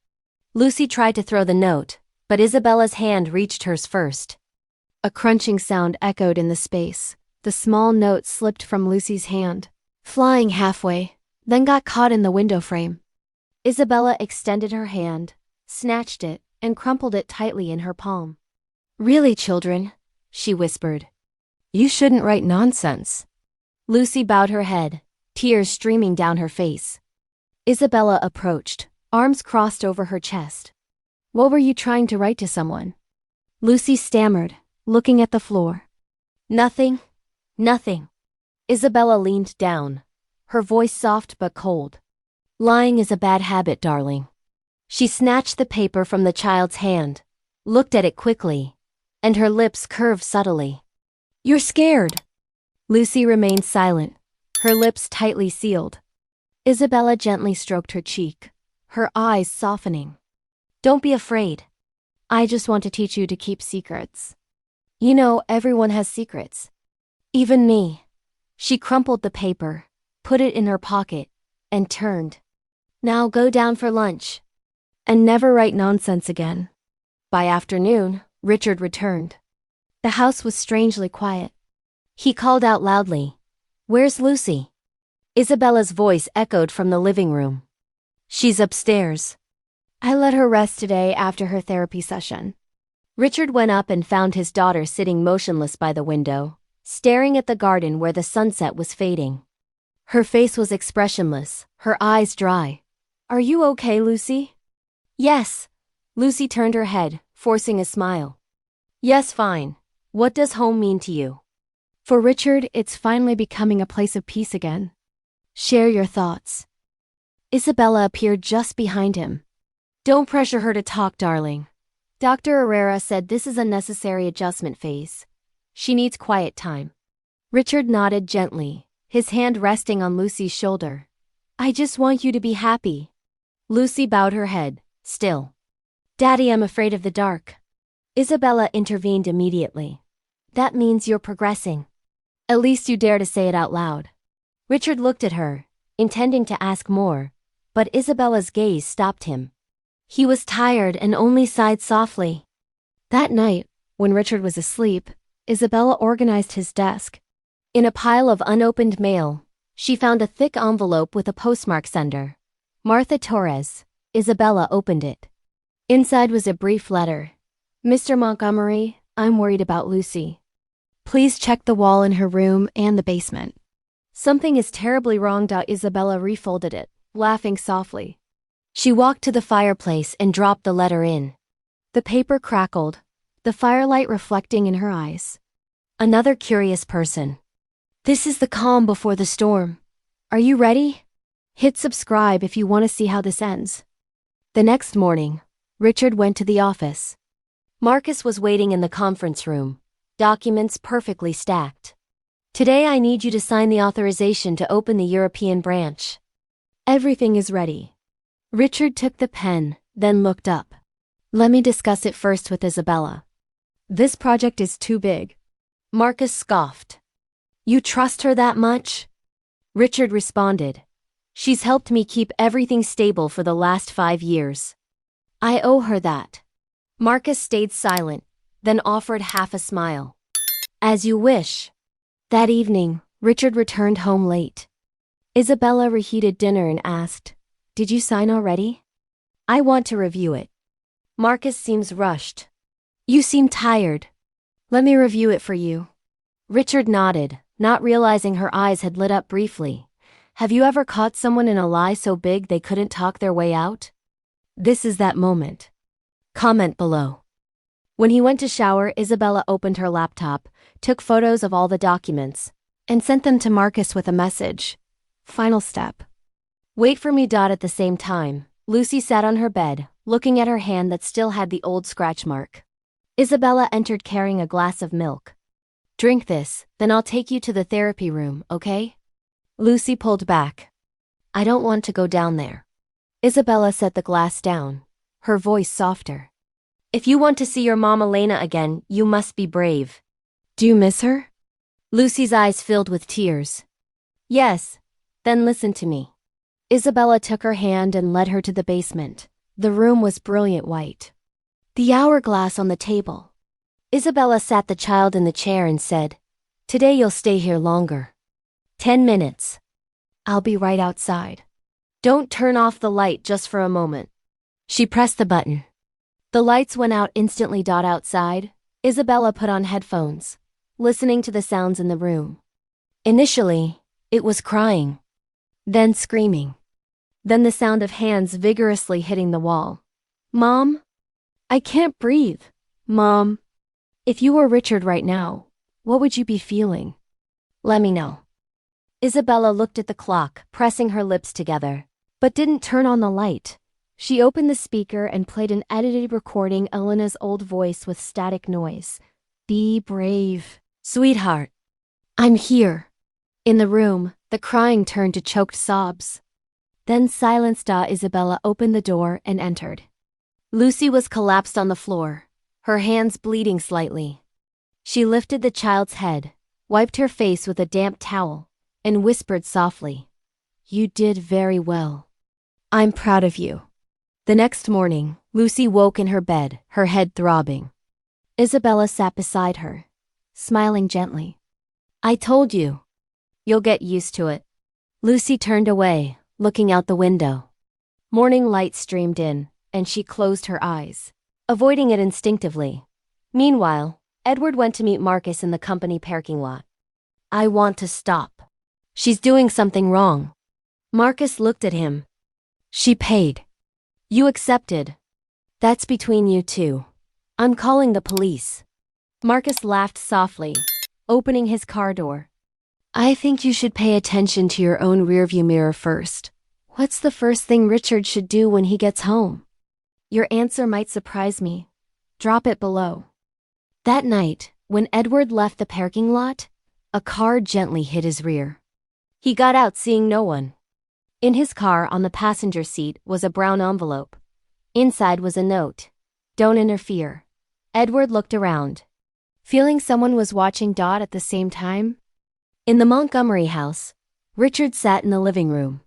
Lucy tried to throw the note, but Isabella's hand reached hers first. A crunching sound echoed in the space. The small note slipped from Lucy's hand, flying halfway, then got caught in the window frame. Isabella extended her hand, snatched it, and crumpled it tightly in her palm. "Really, children," she whispered. "You shouldn't write nonsense." Lucy bowed her head, tears streaming down her face. Isabella approached, arms crossed over her chest. "What were you trying to write to someone?" Lucy stammered, looking at the floor. Nothing. Isabella leaned down, her voice soft but cold. "Lying is a bad habit, darling." She snatched the paper from the child's hand, looked at it quickly, and her lips curved subtly. "You're scared." Lucy remained silent, her lips tightly sealed. Isabella gently stroked her cheek, her eyes softening. "Don't be afraid. I just want to teach you to keep secrets. You know, everyone has secrets. Even me." She crumpled the paper, put it in her pocket, and turned. "Now go down for lunch. And never write nonsense again." By afternoon, Richard returned. The house was strangely quiet. He called out loudly, "Where's Lucy?" Isabella's voice echoed from the living room. "She's upstairs. I let her rest today after her therapy session." Richard went up and found his daughter sitting motionless by the window, staring at the garden where the sunset was fading. Her face was expressionless, her eyes dry. "Are you okay, Lucy?" "Yes." Lucy turned her head, forcing a smile. "Yes, fine. What does home mean to you?" "For Richard, it's finally becoming a place of peace again. Share your thoughts." Isabella appeared just behind him. "Don't pressure her to talk, darling. Dr. Herrera said this is a necessary adjustment phase. She needs quiet time." Richard nodded gently, his hand resting on Lucy's shoulder. "I just want you to be happy." Lucy bowed her head, still. "Daddy, I'm afraid of the dark." Isabella intervened immediately. "That means you're progressing. At least you dare to say it out loud." Richard looked at her, intending to ask more, but Isabella's gaze stopped him. He was tired and only sighed softly. That night, when Richard was asleep, Isabella organized his desk. In a pile of unopened mail, she found a thick envelope with a postmark sender. Martha Torres. Isabella opened it. Inside was a brief letter. "Mr. Montgomery, I'm worried about Lucy. Please check the wall in her room and the basement." "Something is terribly wrong." Isabella refolded it, laughing softly. She walked to the fireplace and dropped the letter in. The paper crackled, the firelight reflecting in her eyes. Another curious person. "This is the calm before the storm. Are you ready? Hit subscribe if you want to see how this ends." The next morning, Richard went to the office. Marcus was waiting in the conference room, documents perfectly stacked. "Today I need you to sign the authorization to open the European branch." "Everything is ready." Richard took the pen, then looked up. "Let me discuss it first with Isabella. This project is too big." Marcus scoffed. "You trust her that much?" Richard responded. "She's helped me keep everything stable for the last 5 years. I owe her that." Marcus stayed silent, then offered half a smile. "As you wish." That evening, Richard returned home late. Isabella reheated dinner and asked, "Did you sign already?" "I want to review it." "Marcus seems rushed." "You seem tired. Let me review it for you." Richard nodded, not realizing her eyes had lit up briefly. Have you ever caught someone in a lie so big they couldn't talk their way out? This is that moment. Comment below. When he went to shower, Isabella opened her laptop, took photos of all the documents, and sent them to Marcus with a message. Final step. "Wait for me." At the same time, Lucy sat on her bed, looking at her hand that still had the old scratch mark. Isabella entered carrying a glass of milk. "Drink this, then I'll take you to the therapy room, okay?" Lucy pulled back. I don't want to go down there. Isabella set the glass down, her voice softer. If you want to see your mom Elena again, you must be brave. Do you miss her? Lucy's eyes filled with tears. Yes, then listen to me. Isabella took her hand and led her to the basement. The room was brilliant white. The hourglass on the table. Isabella sat the child in the chair and said, Today you'll stay here longer. 10 minutes. I'll be right outside. Don't turn off the light just for a moment. She pressed the button. The lights went out instantly. Outside, Isabella put on headphones, listening to the sounds in the room. Initially, it was crying, then screaming, then the sound of hands vigorously hitting the wall. Mom? I can't breathe. Mom? If you were Richard right now, what would you be feeling? Let me know. Isabella looked at the clock, pressing her lips together, but didn't turn on the light. She opened the speaker and played an edited recording Elena's old voice with static noise. Be brave, sweetheart. I'm here. In the room, the crying turned to choked sobs. Then silence. Isabella opened the door and entered. Lucy was collapsed on the floor, her hands bleeding slightly. She lifted the child's head, wiped her face with a damp towel, and whispered softly, You did very well. I'm proud of you. The next morning, Lucy woke in her bed, her head throbbing. Isabella sat beside her, smiling gently. I told you. You'll get used to it. Lucy turned away, looking out the window. Morning light streamed in, and she closed her eyes, avoiding it instinctively. Meanwhile, Edward went to meet Marcus in the company parking lot. I want to stop. She's doing something wrong. Marcus looked at him. She paid. You accepted. That's between you two. I'm calling the police. Marcus laughed softly, opening his car door. I think you should pay attention to your own rearview mirror first. What's the first thing Richard should do when he gets home? Your answer might surprise me. Drop it below. That night, when Edward left the parking lot, a car gently hit his rear. He got out seeing no one. In his car on the passenger seat was a brown envelope. Inside was a note. Don't interfere. Edward looked around, feeling someone was watching. At the same time, in the Montgomery house, Richard sat in the living room.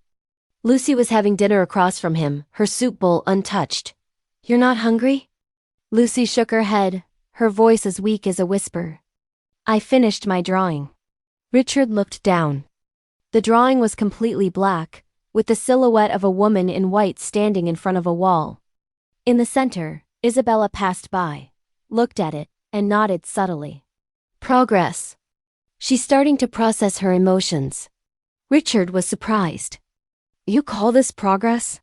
Lucy was having dinner across from him, her soup bowl untouched. You're not hungry? Lucy shook her head, her voice as weak as a whisper. I finished my drawing. Richard looked down. The drawing was completely black, with the silhouette of a woman in white standing in front of a wall. In the center, Isabella passed by, looked at it, and nodded subtly. Progress. She's starting to process her emotions. Richard was surprised. You call this progress?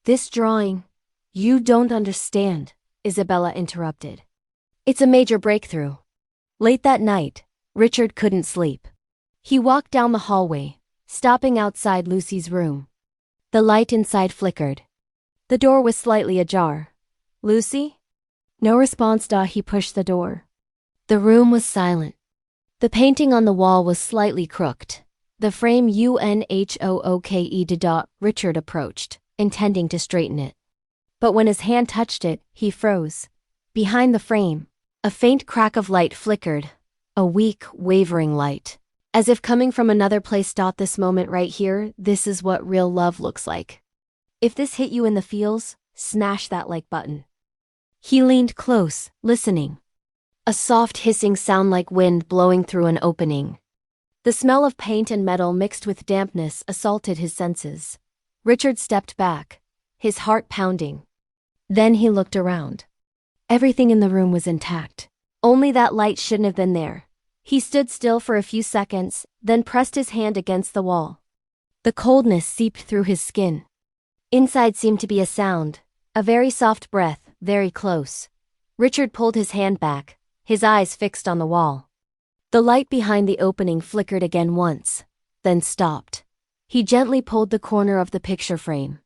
This drawing. You don't understand, Isabella interrupted. It's a major breakthrough. Late that night, Richard couldn't sleep. He walked down the hallway, stopping outside Lucy's room. The light inside flickered. The door was slightly ajar. Lucy? No response. He pushed the door. The room was silent. The painting on the wall was slightly crooked. The frame unhooked. Richard approached, intending to straighten it. But when his hand touched it, he froze. Behind the frame, a faint crack of light flickered, a weak, wavering light. As if coming from another place. This moment right here, this is what real love looks like. If this hit you in the feels, smash that like button. He leaned close, listening. A soft hissing sound like wind blowing through an opening. The smell of paint and metal mixed with dampness assaulted his senses. Richard stepped back, his heart pounding. Then he looked around. Everything in the room was intact. Only that light shouldn't have been there. He stood still for a few seconds, then pressed his hand against the wall. The coldness seeped through his skin. Inside seemed to be a sound, a very soft breath, very close. Richard pulled his hand back, his eyes fixed on the wall. The light behind the opening flickered again once, then stopped. He gently pulled the corner of the picture frame.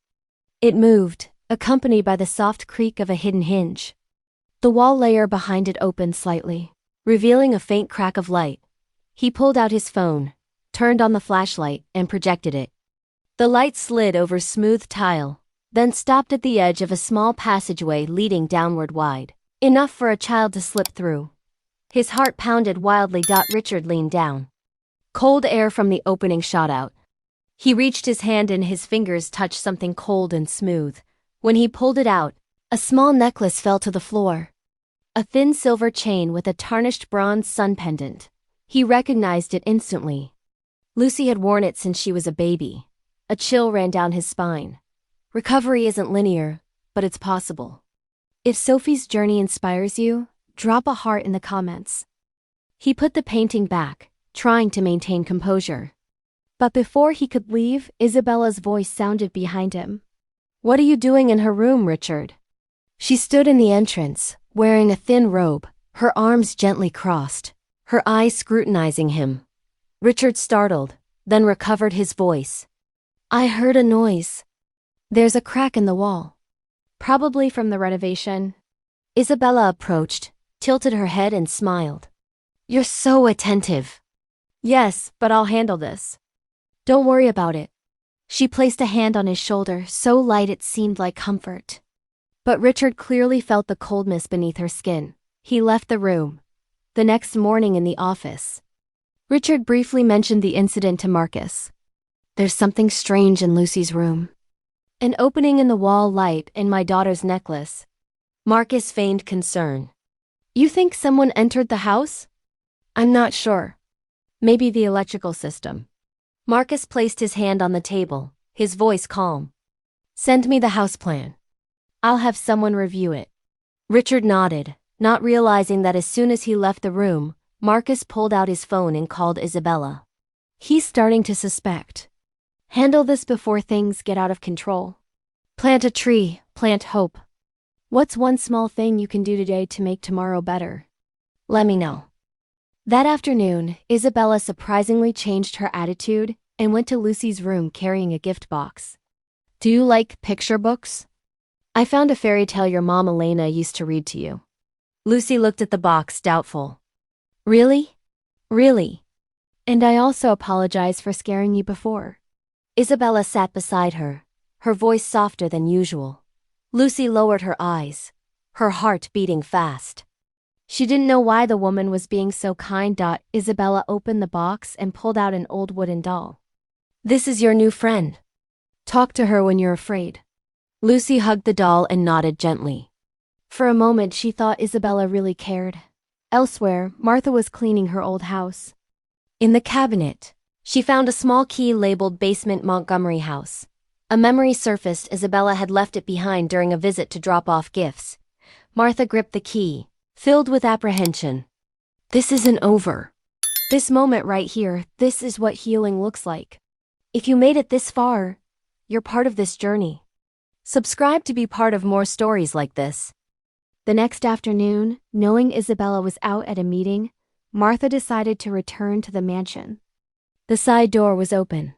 It moved, accompanied by the soft creak of a hidden hinge. The wall layer behind it opened slightly, revealing a faint crack of light. He pulled out his phone, turned on the flashlight, and projected it. The light slid over smooth tile, then stopped at the edge of a small passageway leading downward wide, enough for a child to slip through. His heart pounded wildly. Richard leaned down. Cold air from the opening shot out. He reached his hand and his fingers touched something cold and smooth. When he pulled it out, a small necklace fell to the floor. A thin silver chain with a tarnished bronze sun pendant. He recognized it instantly. Lucy had worn it since she was a baby. A chill ran down his spine. Recovery isn't linear, but it's possible. If Sophie's journey inspires you, drop a heart in the comments. He put the painting back, trying to maintain composure. But before he could leave, Isabella's voice sounded behind him. "What are you doing in her room, Richard?" She stood in the entrance, wearing a thin robe, her arms gently crossed, her eyes scrutinizing him. Richard startled, then recovered his voice. "I heard a noise. There's a crack in the wall. Probably from the renovation." Isabella approached, tilted her head and smiled. "You're so attentive." "Yes, but I'll handle this. Don't worry about it." She placed a hand on his shoulder, so light it seemed like comfort. But Richard clearly felt the coldness beneath her skin. He left the room. The next morning in the office, Richard briefly mentioned the incident to Marcus. "There's something strange in Lucy's room. An opening in the wall light and my daughter's necklace." Marcus feigned concern. "You think someone entered the house?" "I'm not sure. Maybe the electrical system." Marcus placed his hand on the table, his voice calm. "Send me the house plan. I'll have someone review it." Richard nodded, not realizing that as soon as he left the room, Marcus pulled out his phone and called Isabella. "He's starting to suspect. Handle this before things get out of control. Plant a tree, plant hope. What's one small thing you can do today to make tomorrow better? Let me know." That afternoon, Isabella surprisingly changed her attitude and went to Lucy's room carrying a gift box. "Do you like picture books? I found a fairy tale your mom Elena used to read to you." Lucy looked at the box, doubtful. "Really? Really? And I also apologize for scaring you before." Isabella sat beside her, her voice softer than usual. Lucy lowered her eyes, her heart beating fast. She didn't know why the woman was being so kind. Isabella opened the box and pulled out an old wooden doll. "This is your new friend. Talk to her when you're afraid." Lucy hugged the doll and nodded gently. For a moment she thought Isabella really cared. Elsewhere, Martha was cleaning her old house. In the cabinet, she found a small key labeled Basement Montgomery House. A memory surfaced. Isabella had left it behind during a visit to drop off gifts. Martha gripped the key, filled with apprehension. "This isn't over. This moment right here, this is what healing looks like. If you made it this far, you're part of this journey. Subscribe to be part of more stories like this." The next afternoon, knowing Isabella was out at a meeting, Martha decided to return to the mansion. The side door was open.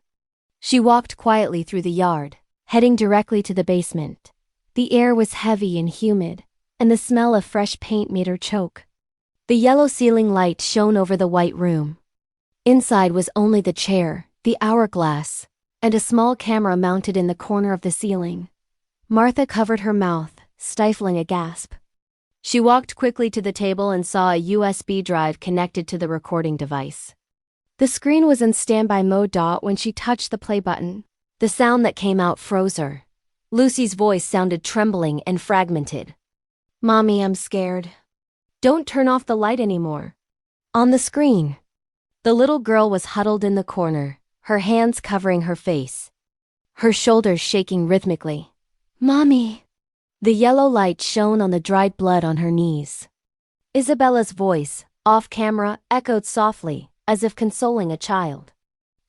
She walked quietly through the yard, heading directly to the basement. The air was heavy and humid, and the smell of fresh paint made her choke. The yellow ceiling light shone over the white room. Inside was only the chair, the hourglass, and a small camera mounted in the corner of the ceiling. Martha covered her mouth, stifling a gasp. She walked quickly to the table and saw a USB drive connected to the recording device. The screen was in standby mode. When she touched the play button, the sound that came out froze her. Lucy's voice sounded trembling and fragmented. "Mommy, I'm scared. Don't turn off the light anymore." On the screen, the little girl was huddled in the corner, her hands covering her face, her shoulders shaking rhythmically. "Mommy." The yellow light shone on the dried blood on her knees. Isabella's voice, off camera, echoed softly, as if consoling a child.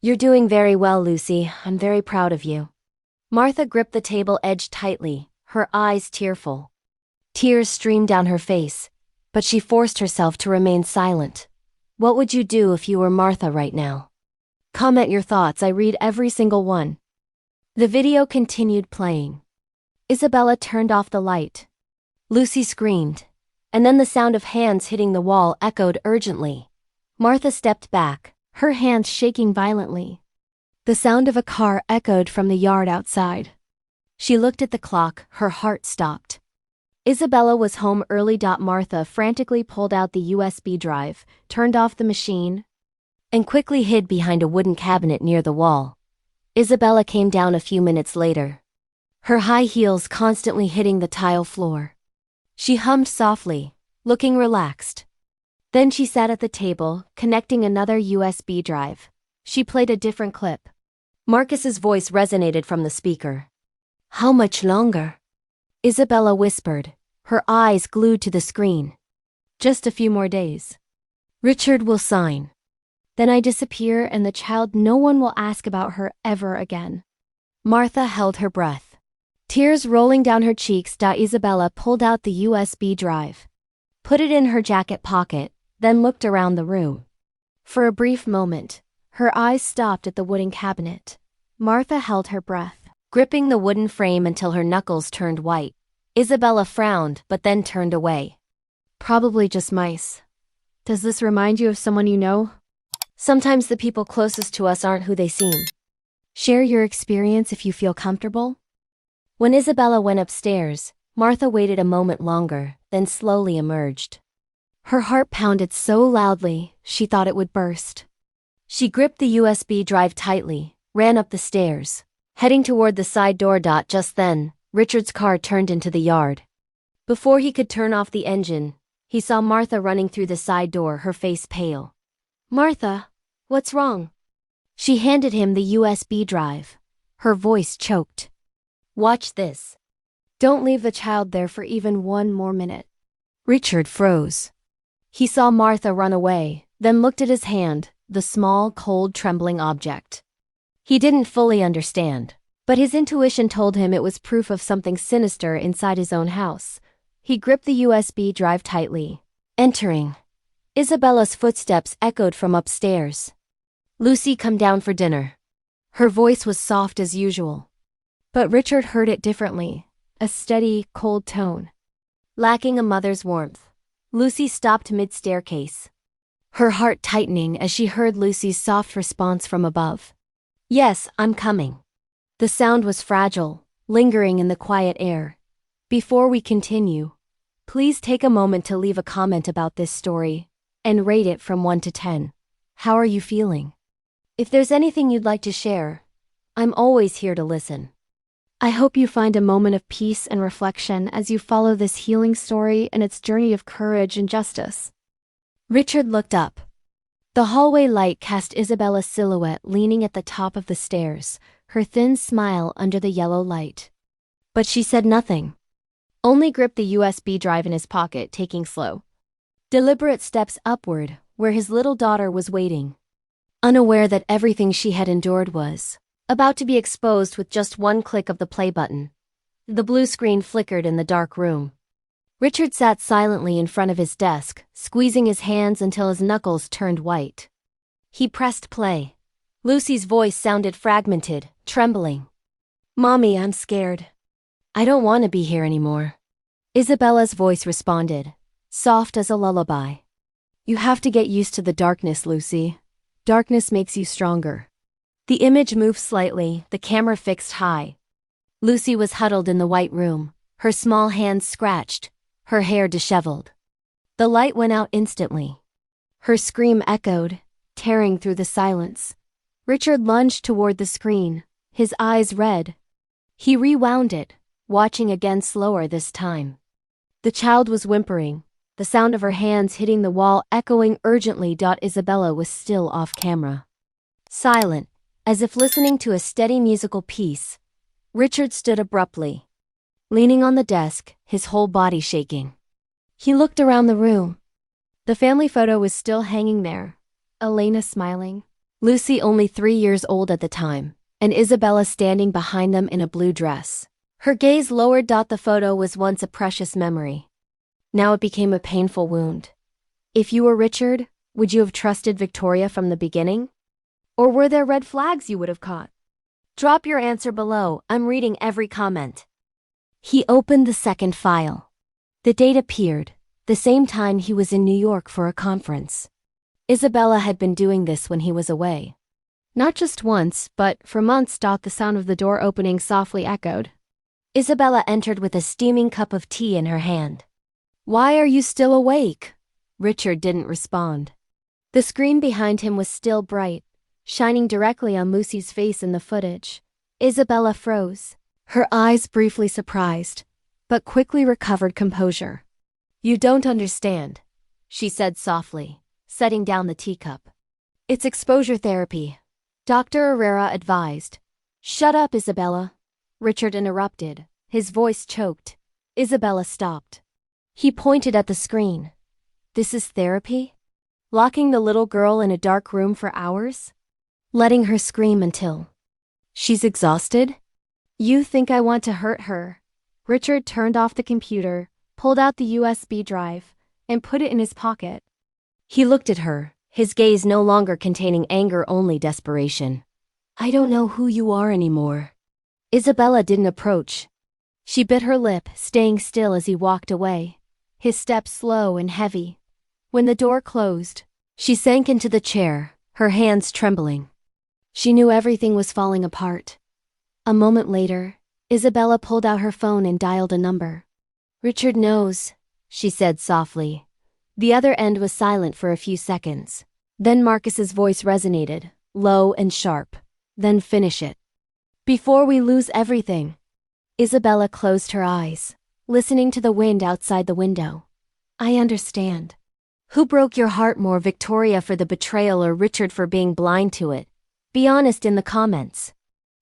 "You're doing very well, Lucy. I'm very proud of you." Martha gripped the table edge tightly, her eyes tearful. Tears streamed down her face, but she forced herself to remain silent. What would you do if you were Martha right now? Comment your thoughts. I read every single one. The video continued playing. Isabella turned off the light. Lucy screamed, and then the sound of hands hitting the wall echoed urgently. Martha stepped back, her hands shaking violently. The sound of a car echoed from the yard outside. She looked at the clock, her heart stopped. Isabella was home early. Martha frantically pulled out the USB drive, turned off the machine, and quickly hid behind a wooden cabinet near the wall. Isabella came down a few minutes later, her high heels constantly hitting the tile floor. She hummed softly, looking relaxed. Then she sat at the table, connecting another USB drive. She played a different clip. Marcus's voice resonated from the speaker. "How much longer?" Isabella whispered, her eyes glued to the screen. "Just a few more days. Richard will sign. Then I disappear and the child no one will ask about her ever again." Martha held her breath, tears rolling down her cheeks. Isabella pulled out the USB drive, put it in her jacket pocket, then looked around the room. For a brief moment, her eyes stopped at the wooden cabinet. Martha held her breath, gripping the wooden frame until her knuckles turned white. Isabella frowned but then turned away. "Probably just mice. Does this remind you of someone you know? Sometimes the people closest to us aren't who they seem. Share your experience if you feel comfortable." When Isabella went upstairs, Martha waited a moment longer, then slowly emerged. Her heart pounded so loudly, she thought it would burst. She gripped the USB drive tightly, ran up the stairs, heading toward the side door. Just then, Richard's car turned into the yard. Before he could turn off the engine, he saw Martha running through the side door, her face pale. "Martha, what's wrong?" She handed him the USB drive. Her voice choked. "Watch this. Don't leave the child there for even one more minute." Richard froze. He saw Martha run away, then looked at his hand, the small, cold, trembling object. He didn't fully understand, but his intuition told him it was proof of something sinister inside his own house. He gripped the USB drive tightly. Entering, Isabella's footsteps echoed from upstairs. "Lucy, come down for dinner." Her voice was soft as usual, but Richard heard it differently, a steady, cold tone. Lacking a mother's warmth, Lucy stopped mid-staircase, her heart tightening as she heard Lucy's soft response from above. "Yes, I'm coming." The sound was fragile, lingering in the quiet air. "Before we continue, please take a moment to leave a comment about this story and rate it from 1 to 10. How are you feeling? If there's anything you'd like to share, I'm always here to listen. I hope you find a moment of peace and reflection as you follow this healing story and its journey of courage and justice." Richard looked up. The hallway light cast Isabella's silhouette leaning at the top of the stairs, her thin smile under the yellow light. But she said nothing, only gripped the USB drive in his pocket, taking slow, deliberate steps upward, where his little daughter was waiting, unaware that everything she had endured was about to be exposed with just one click of the play button. The blue screen flickered in the dark room. Richard sat silently in front of his desk, squeezing his hands until his knuckles turned white. He pressed play. Lucy's voice sounded fragmented, trembling. "Mommy, I'm scared. I don't want to be here anymore." Isabella's voice responded, soft as a lullaby. "You have to get used to the darkness, Lucy. Darkness makes you stronger." The image moved slightly, the camera fixed high. Lucy was huddled in the white room, her small hands scratched, her hair disheveled. The light went out instantly. Her scream echoed, tearing through the silence. Richard lunged toward the screen, his eyes red. He rewound it, watching again slower this time. The child was whimpering, the sound of her hands hitting the wall echoing urgently. Isabella was still off camera. Silent, as if listening to a steady musical piece, Richard stood abruptly, leaning on the desk, his whole body shaking. He looked around the room. The family photo was still hanging there, Elena smiling, Lucy only 3 years old at the time, and Isabella standing behind them in a blue dress. Her gaze lowered. The photo was once a precious memory. Now it became a painful wound. If you were Richard, would you have trusted Victoria from the beginning? Or were there red flags you would have caught? Drop your answer below, I'm reading every comment. He opened the second file. The date appeared, the same time he was in New York for a conference. Isabella had been doing this when he was away. Not just once, but for months. The sound of the door opening softly echoed. Isabella entered with a steaming cup of tea in her hand. "Why are you still awake?" Richard didn't respond. The screen behind him was still bright, shining directly on Lucy's face in the footage. Isabella froze, her eyes briefly surprised, but quickly recovered composure. "You don't understand," she said softly, setting down the teacup. "It's exposure therapy," Dr. Herrera advised. "Shut up, Isabella," Richard interrupted, his voice choked. Isabella stopped. He pointed at the screen. "This is therapy? Locking the little girl in a dark room for hours? Letting her scream until she's exhausted? You think I want to hurt her?" Richard turned off the computer, pulled out the USB drive, and put it in his pocket. He looked at her, his gaze no longer containing anger, only desperation. "I don't know who you are anymore." Isabella didn't approach. She bit her lip, staying still as he walked away, his step slow and heavy. When the door closed, she sank into the chair, her hands trembling. She knew everything was falling apart. A moment later, Isabella pulled out her phone and dialed a number. "Richard knows," she said softly. The other end was silent for a few seconds. Then Marcus's voice resonated, low and sharp. "Then finish it. Before we lose everything." Isabella closed her eyes, listening to the wind outside the window. "I understand. Who broke your heart more, Victoria for the betrayal or Richard for being blind to it? Be honest in the comments.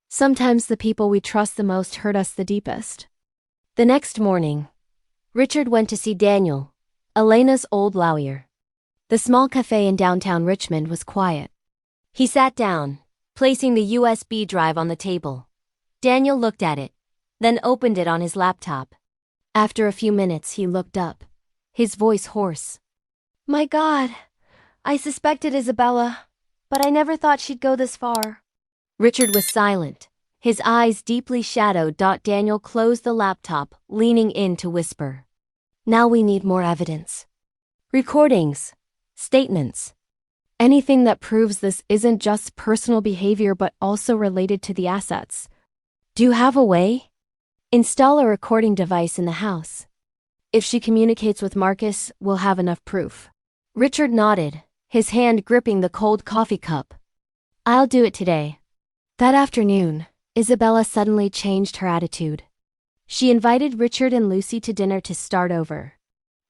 Sometimes the people we trust the most hurt us the deepest." The next morning, Richard went to see Daniel, Elena's old lawyer. The small cafe in downtown Richmond was quiet. He sat down, placing the USB drive on the table. Daniel looked at it, then opened it on his laptop. After a few minutes, he looked up, his voice hoarse. "My God, I suspected Isabella, but I never thought she'd go this far." Richard was silent, his eyes deeply shadowed. Daniel closed the laptop, leaning in to whisper. "Now we need more evidence. Recordings, statements. Anything that proves this isn't just personal behavior but also related to the assets. Do you have a way? Install a recording device in the house. If she communicates with Marcus, we'll have enough proof." Richard nodded, his hand gripping the cold coffee cup. "I'll do it today." That afternoon, Isabella suddenly changed her attitude. She invited Richard and Lucy to dinner to start over.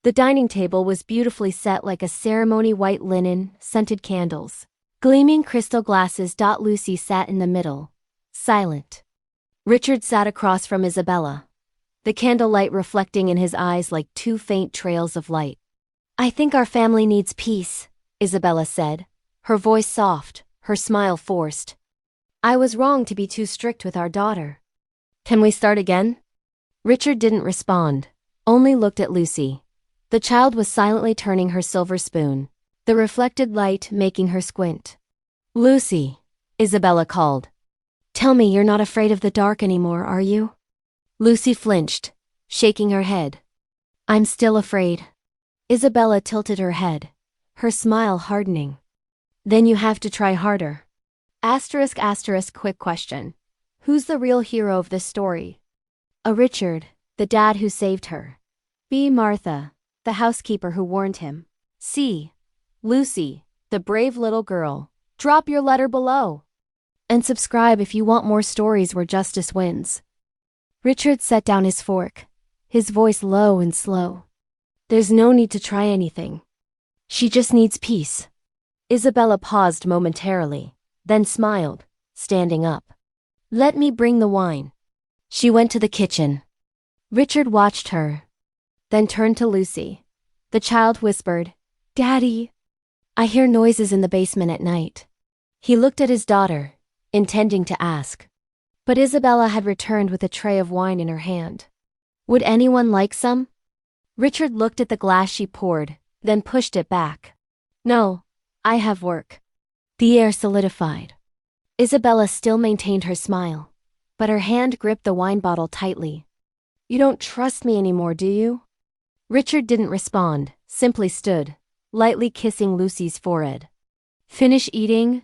The dining table was beautifully set like a ceremony, white linen, scented candles, gleaming crystal glasses. Lucy sat in the middle, silent. Richard sat across from Isabella, the candlelight reflecting in his eyes like two faint trails of light. "I think our family needs peace," Isabella said, her voice soft, her smile forced. "I was wrong to be too strict with our daughter. Can we start again?" Richard didn't respond, only looked at Lucy. The child was silently turning her silver spoon, the reflected light making her squint. "Lucy," Isabella called. "Tell me you're not afraid of the dark anymore, are you?" Lucy flinched, shaking her head. "I'm still afraid." Isabella tilted her head, her smile hardening. "Then you have to try harder." Quick question. Who's the real hero of this story? A. Richard, the dad who saved her. B. Martha, the housekeeper who warned him. C. Lucy, the brave little girl. Drop your letter below. And subscribe if you want more stories where justice wins. Richard set down his fork, his voice low and slow. "There's no need to try anything. She just needs peace." Isabella paused momentarily, then smiled, standing up. "Let me bring the wine." She went to the kitchen. Richard watched her, then turned to Lucy. The child whispered, "Daddy, I hear noises in the basement at night." He looked at his daughter, intending to ask. But Isabella had returned with a tray of wine in her hand. "Would anyone like some?" Richard looked at the glass she poured, then pushed it back. "No, I have work." The air solidified. Isabella still maintained her smile, but her hand gripped the wine bottle tightly. "You don't trust me anymore, do you?" Richard didn't respond, simply stood, lightly kissing Lucy's forehead. "Finish eating,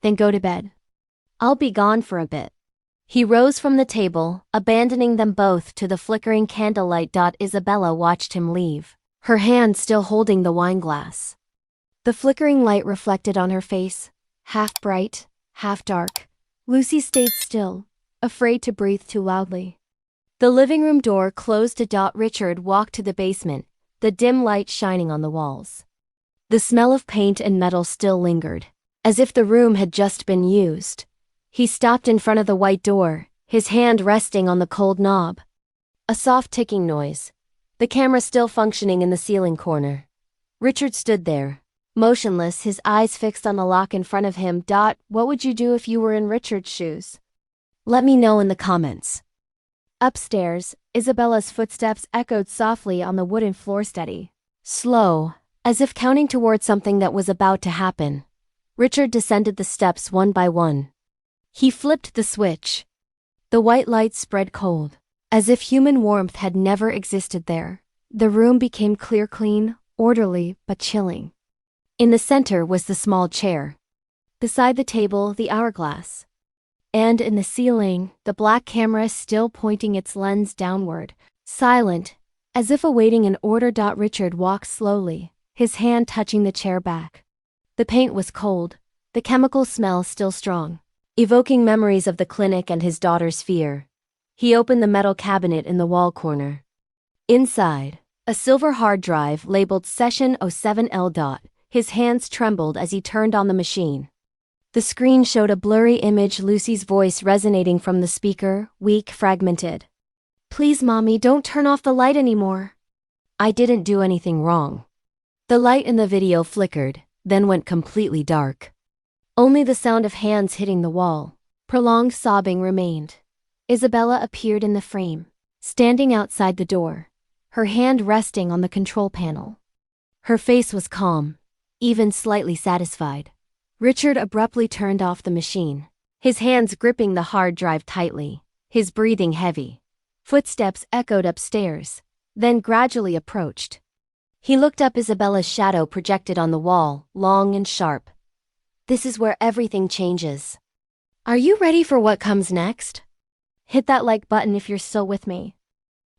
then go to bed." I'll be gone for a bit. He rose from the table, abandoning them both to the flickering candlelight. Isabella watched him leave, her hand still holding the wine glass. The flickering light reflected on her face, half bright, half dark. Lucy stayed still, afraid to breathe too loudly. The living room door closed. Richard walked to the basement, the dim light shining on the walls. The smell of paint and metal still lingered, as if the room had just been used. He stopped in front of the white door, his hand resting on the cold knob. A soft ticking noise, the camera still functioning in the ceiling corner. Richard stood there, motionless, his eyes fixed on the lock in front of him. What would you do if you were in Richard's shoes? Let me know in the comments. Upstairs, Isabella's footsteps echoed softly on the wooden floor, steady, slow, as if counting toward something that was about to happen. Richard descended the steps one by one. He flipped the switch. The white light spread cold, as if human warmth had never existed there. The room became clear, clean, orderly, but chilling. In the center was the small chair. Beside the table, the hourglass. And in the ceiling, the black camera still pointing its lens downward, silent, as if awaiting an order. Richard walked slowly, his hand touching the chair back. The paint was cold, the chemical smell still strong, evoking memories of the clinic and his daughter's fear. He opened the metal cabinet in the wall corner. Inside, a silver hard drive labeled Session 07L. His hands trembled as he turned on the machine. The screen showed a blurry image, Lucy's voice resonating from the speaker, weak, fragmented. Please, Mommy, don't turn off the light anymore. I didn't do anything wrong. The light in the video flickered, then went completely dark. Only the sound of hands hitting the wall. Prolonged sobbing remained. Isabella appeared in the frame, standing outside the door, her hand resting on the control panel. Her face was calm, even slightly satisfied. Richard abruptly turned off the machine, his hands gripping the hard drive tightly, his breathing heavy. Footsteps echoed upstairs, then gradually approached. He looked up. Isabella's shadow projected on the wall, long and sharp. This is where everything changes. Are you ready for what comes next? Hit that like button if you're still with me.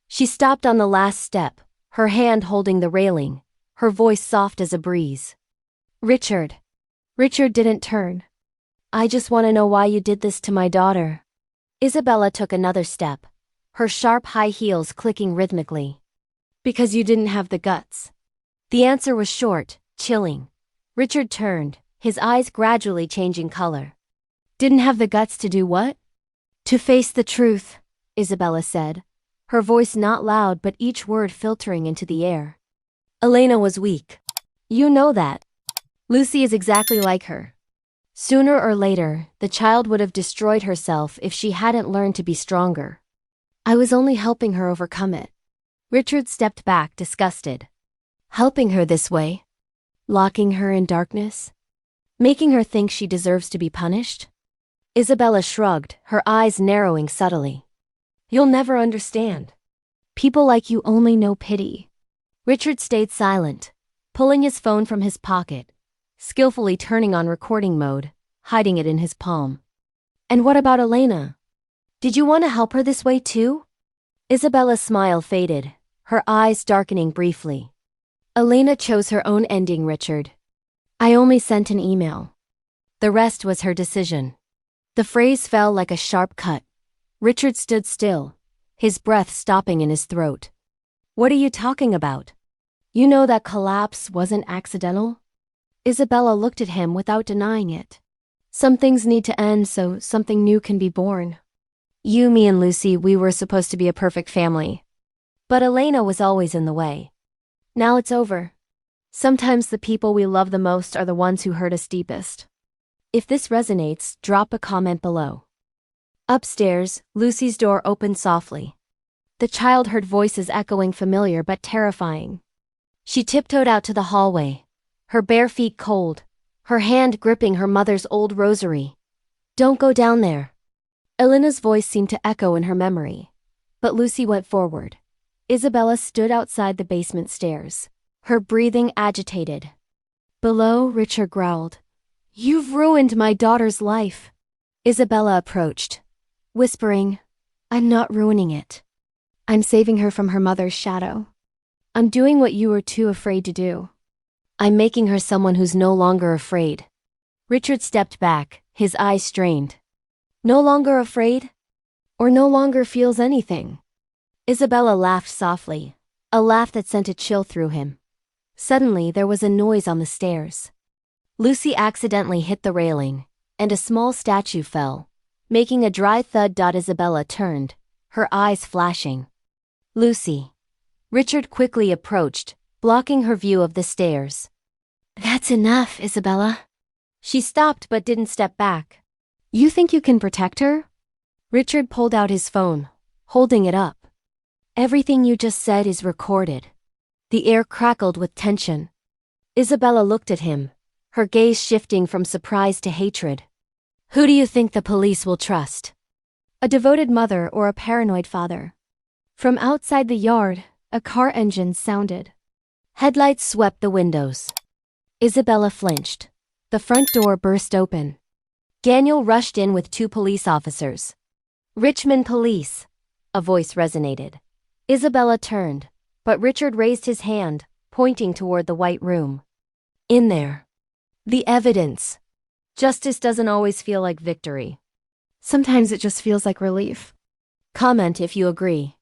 She stopped on the last step, her hand holding the railing, her voice soft as a breeze. Richard. Richard didn't turn. I just want to know why you did this to my daughter. Isabella took another step, her sharp high heels clicking rhythmically. Because you didn't have the guts. The answer was short, chilling. Richard turned, his eyes gradually changing color. Didn't have the guts to do what? To face the truth, Isabella said, her voice not loud but each word filtering into the air. Elena was weak. You know that. Lucy is exactly like her. Sooner or later, the child would have destroyed herself if she hadn't learned to be stronger. I was only helping her overcome it. Richard stepped back, disgusted. Helping her this way? Locking her in darkness? Making her think she deserves to be punished? Isabella shrugged, her eyes narrowing subtly. You'll never understand. People like you only know pity. Richard stayed silent, pulling his phone from his pocket, skillfully turning on recording mode, hiding it in his palm. And what about Elena? Did you want to help her this way too? Isabella's smile faded, her eyes darkening briefly. Elena chose her own ending, Richard. I only sent an email. The rest was her decision. The phrase fell like a sharp cut. Richard stood still, his breath stopping in his throat. What are you talking about? You know that collapse wasn't accidental? Isabella looked at him without denying it. Some things need to end so something new can be born. You, me, and Lucy, we were supposed to be a perfect family. But Elena was always in the way. Now it's over. Sometimes the people we love the most are the ones who hurt us deepest. If this resonates, drop a comment below. Upstairs, Lucy's door opened softly. The child heard voices echoing, familiar but terrifying. She tiptoed out to the hallway, her bare feet cold, her hand gripping her mother's old rosary. Don't go down there. Elena's voice seemed to echo in her memory. But Lucy went forward. Isabella stood outside the basement stairs, her breathing agitated. Below, Richard growled. You've ruined my daughter's life. Isabella approached, whispering, "I'm not ruining it. I'm saving her from her mother's shadow. I'm doing what you were too afraid to do. I'm making her someone who's no longer afraid." Richard stepped back, his eyes strained. No longer afraid? Or no longer feels anything? Isabella laughed softly, a laugh that sent a chill through him. Suddenly there was a noise on the stairs. Lucy accidentally hit the railing, and a small statue fell, making a dry thud. Isabella turned, her eyes flashing. "Lucy." Richard quickly approached, blocking her view of the stairs. "That's enough, Isabella." She stopped but didn't step back. "You think you can protect her?" Richard pulled out his phone, holding it up. "Everything you just said is recorded." The air crackled with tension. Isabella looked at him, her gaze shifting from surprise to hatred. "Who do you think the police will trust? A devoted mother or a paranoid father?" From outside the yard, a car engine sounded. Headlights swept the windows. Isabella flinched. The front door burst open. Daniel rushed in with 2 police officers. "Richmond Police," a voice resonated. Isabella turned, but Richard raised his hand, pointing toward the white room. "In there. The evidence." Justice doesn't always feel like victory. Sometimes it just feels like relief. Comment if you agree.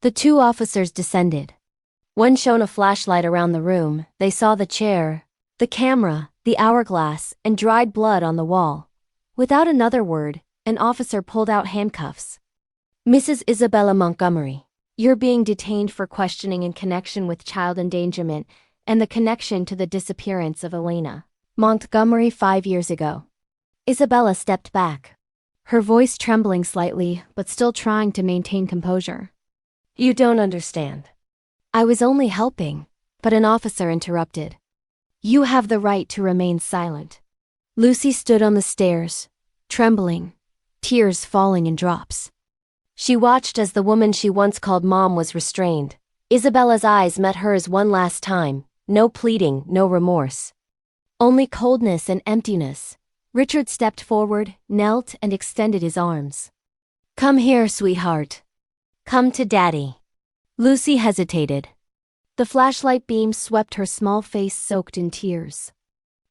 The 2 officers descended. One shone a flashlight around the room. They saw the chair, the camera, the hourglass, and dried blood on the wall. Without another word, an officer pulled out handcuffs. "Mrs. Isabella Montgomery, you're being detained for questioning in connection with child endangerment and the connection to the disappearance of Elena Montgomery 5 years ago." Isabella stepped back, her voice trembling slightly but still trying to maintain composure. "You don't understand. I was only helping," but an officer interrupted. "You have the right to remain silent." Lucy stood on the stairs, trembling, tears falling in drops. She watched as the woman she once called Mom was restrained. Isabella's eyes met hers one last time, no pleading, no remorse. Only coldness and emptiness. Richard stepped forward, knelt, and extended his arms. "Come here, sweetheart. Come to Daddy." Lucy hesitated. The flashlight beam swept her small face soaked in tears.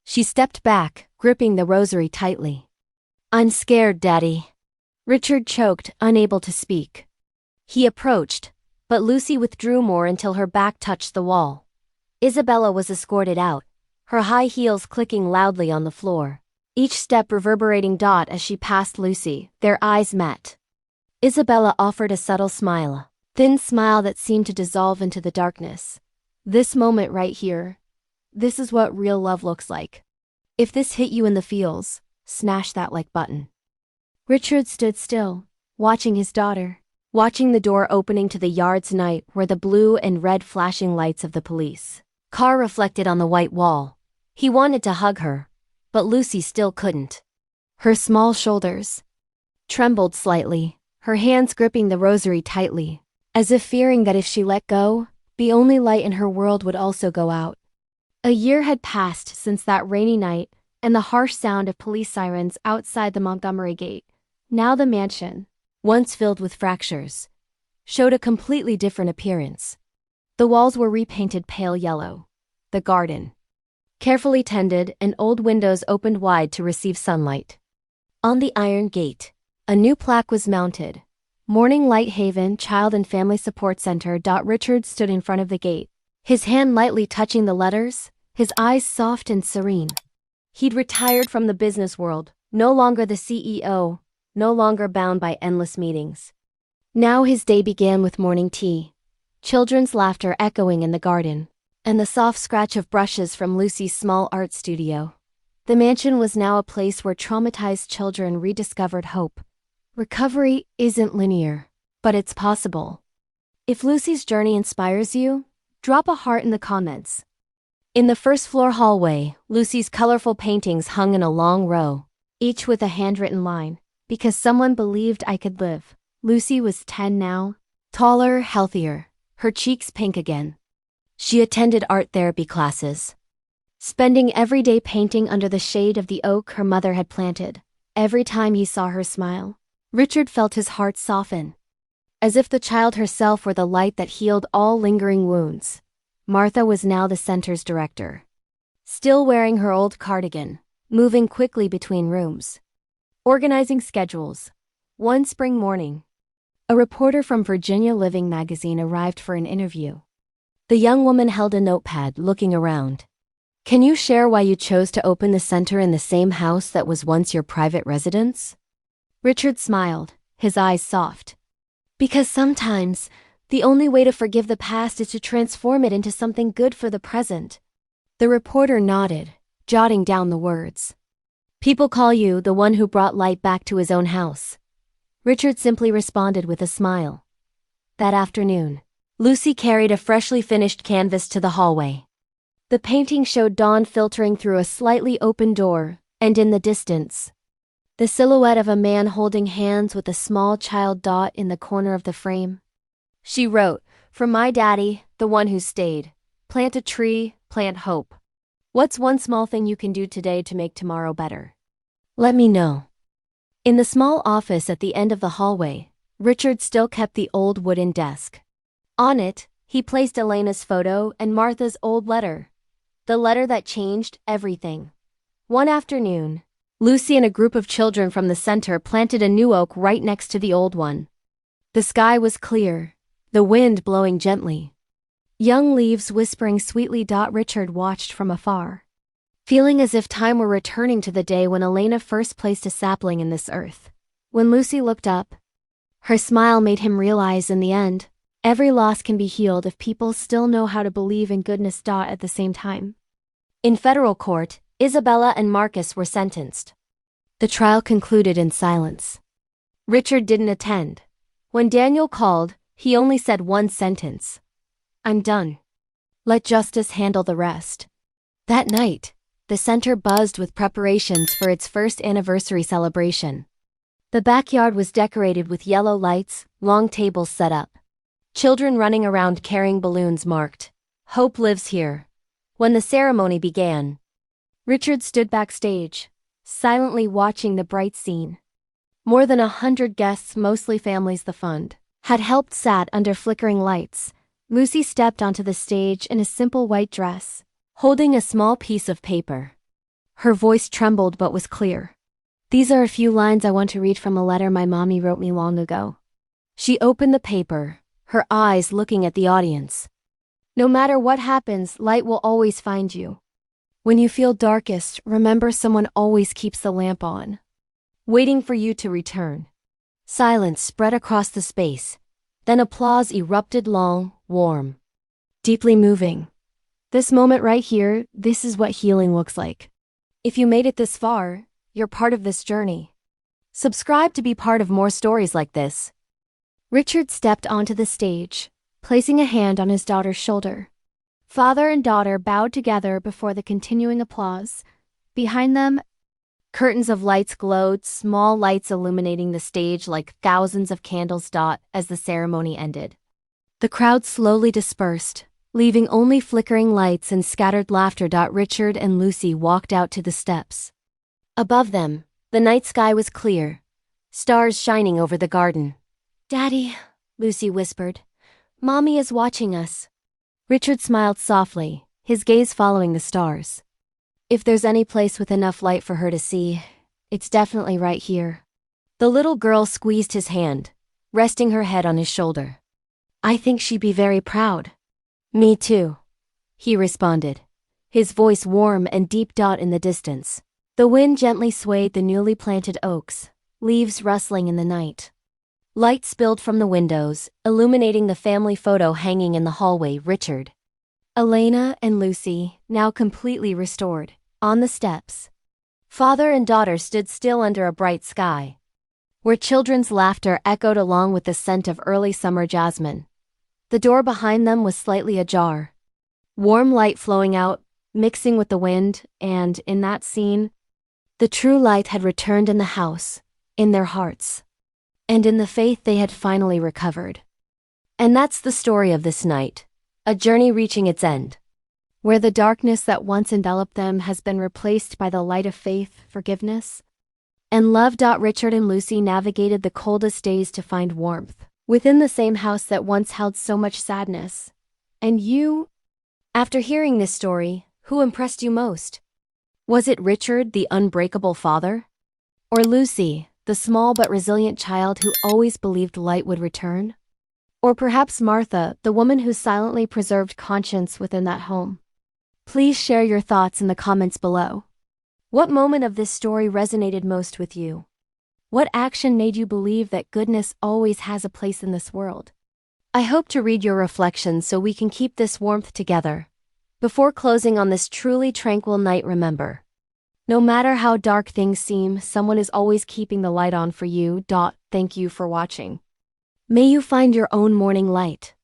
She stepped back, gripping the rosary tightly. "I'm scared, Daddy." Richard choked, unable to speak. He approached, but Lucy withdrew more until her back touched the wall. Isabella was escorted out, her high heels clicking loudly on the floor. Each step reverberating. As she passed Lucy, their eyes met. Isabella offered a subtle smile, thin smile that seemed to dissolve into the darkness. "This moment right here. This is what real love looks like. If this hit you in the feels, smash that like button." Richard stood still, watching his daughter, watching the door opening to the yard's night where the blue and red flashing lights of the police car reflected on the white wall. He wanted to hug her, but Lucy still couldn't. Her small shoulders trembled slightly, her hands gripping the rosary tightly, as if fearing that if she let go, the only light in her world would also go out. A year had passed since that rainy night and the harsh sound of police sirens outside the Montgomery gate. Now the mansion, once filled with fractures, showed a completely different appearance. The walls were repainted pale yellow. The garden, carefully tended, and old windows opened wide to receive sunlight. On the iron gate, a new plaque was mounted. "Morning Light Haven Child and Family Support Center." Richard stood in front of the gate, his hand lightly touching the letters, his eyes soft and serene. He'd retired from the business world, no longer the CEO, no longer bound by endless meetings. Now his day began with morning tea, children's laughter echoing in the garden, and the soft scratch of brushes from Lucy's small art studio. The mansion was now a place where traumatized children rediscovered hope. Recovery isn't linear, but it's possible. If Lucy's journey inspires you, drop a heart in the comments. In the first-floor hallway, Lucy's colorful paintings hung in a long row, each with a handwritten line, "Because someone believed I could live." Lucy was 10 now, taller, healthier, her cheeks pink again. She attended art therapy classes, spending every day painting under the shade of the oak her mother had planted. Every time he saw her smile, Richard felt his heart soften. As if the child herself were the light that healed all lingering wounds. Martha was now the center's director. Still wearing her old cardigan, moving quickly between rooms. Organizing schedules. One spring morning, a reporter from Virginia Living magazine arrived for an interview. The young woman held a notepad, looking around. "Can you share why you chose to open the center in the same house that was once your private residence?" Richard smiled, his eyes soft. "Because sometimes, the only way to forgive the past is to transform it into something good for the present." The reporter nodded, jotting down the words. "People call you the one who brought light back to his own house." Richard simply responded with a smile. That afternoon, Lucy carried a freshly finished canvas to the hallway. The painting showed dawn filtering through a slightly open door, and in the distance, the silhouette of a man holding hands with a small child dot in the corner of the frame. She wrote, "For my daddy, the one who stayed. Plant a tree, plant hope. What's one small thing you can do today to make tomorrow better? Let me know." In the small office at the end of the hallway, Richard still kept the old wooden desk. On it, he placed Elena's photo and Martha's old letter. The letter that changed everything. One afternoon, Lucy and a group of children from the center planted a new oak right next to the old one. The sky was clear, the wind blowing gently. Young leaves whispering sweetly. Richard watched from afar, feeling as if time were returning to the day when Elena first placed a sapling in this earth. When Lucy looked up, her smile made him realize in the end, every loss can be healed if people still know how to believe in goodness. At the same time, in federal court, Isabella and Marcus were sentenced. The trial concluded in silence. Richard didn't attend. When Daniel called, he only said one sentence. "I'm done. Let justice handle the rest." That night, the center buzzed with preparations for its first anniversary celebration. The backyard was decorated with yellow lights, long tables set up. Children running around carrying balloons marked, "Hope lives here." When the ceremony began, Richard stood backstage, silently watching the bright scene. More than 100 guests, mostly families the fund, had helped sat under flickering lights. Lucy stepped onto the stage in a simple white dress, holding a small piece of paper. Her voice trembled but was clear. "These are a few lines I want to read from a letter my mommy wrote me long ago." She opened the paper, her eyes looking at the audience. "No matter what happens, light will always find you. When you feel darkest, remember someone always keeps the lamp on, waiting for you to return." Silence spread across the space. Then applause erupted, long, warm, deeply moving. This moment right here, this is what healing looks like. If you made it this far, you're part of this journey. Subscribe to be part of more stories like this. Richard stepped onto the stage, placing a hand on his daughter's shoulder. Father and daughter bowed together before the continuing applause. Behind them, curtains of lights glowed, small lights illuminating the stage like thousands of candles. As the ceremony ended, the crowd slowly dispersed, leaving only flickering lights and scattered laughter. Richard and Lucy walked out to the steps. Above them, the night sky was clear, stars shining over the garden. "Daddy," Lucy whispered, "Mommy is watching us." Richard smiled softly, his gaze following the stars. "If there's any place with enough light for her to see, it's definitely right here." The little girl squeezed his hand, resting her head on his shoulder. "I think she'd be very proud." "Me too," he responded, his voice warm and deep. In the distance, the wind gently swayed the newly planted oaks, leaves rustling in the night. Light spilled from the windows, illuminating the family photo hanging in the hallway. Richard, Elena, and Lucy, now completely restored, on the steps. Father and daughter stood still under a bright sky, where children's laughter echoed along with the scent of early summer jasmine. The door behind them was slightly ajar, warm light flowing out, mixing with the wind, and, in that scene, the true light had returned in the house, in their hearts, and in the faith they had finally recovered. And that's the story of this night, a journey reaching its end, where the darkness that once enveloped them has been replaced by the light of faith, forgiveness, And love. Richard and Lucy navigated the coldest days to find warmth within the same house that once held so much sadness. And you? After hearing this story, who impressed you most? Was it Richard, the unbreakable father? Or Lucy, the small but resilient child who always believed light would return? Or perhaps Martha, the woman who silently preserved conscience within that home? Please share your thoughts in the comments below. What moment of this story resonated most with you? What action made you believe that goodness always has a place in this world? I hope to read your reflections so we can keep this warmth together. Before closing on this truly tranquil night, remember, no matter how dark things seem, someone is always keeping the light on for you. Thank you for watching. May you find your own morning light.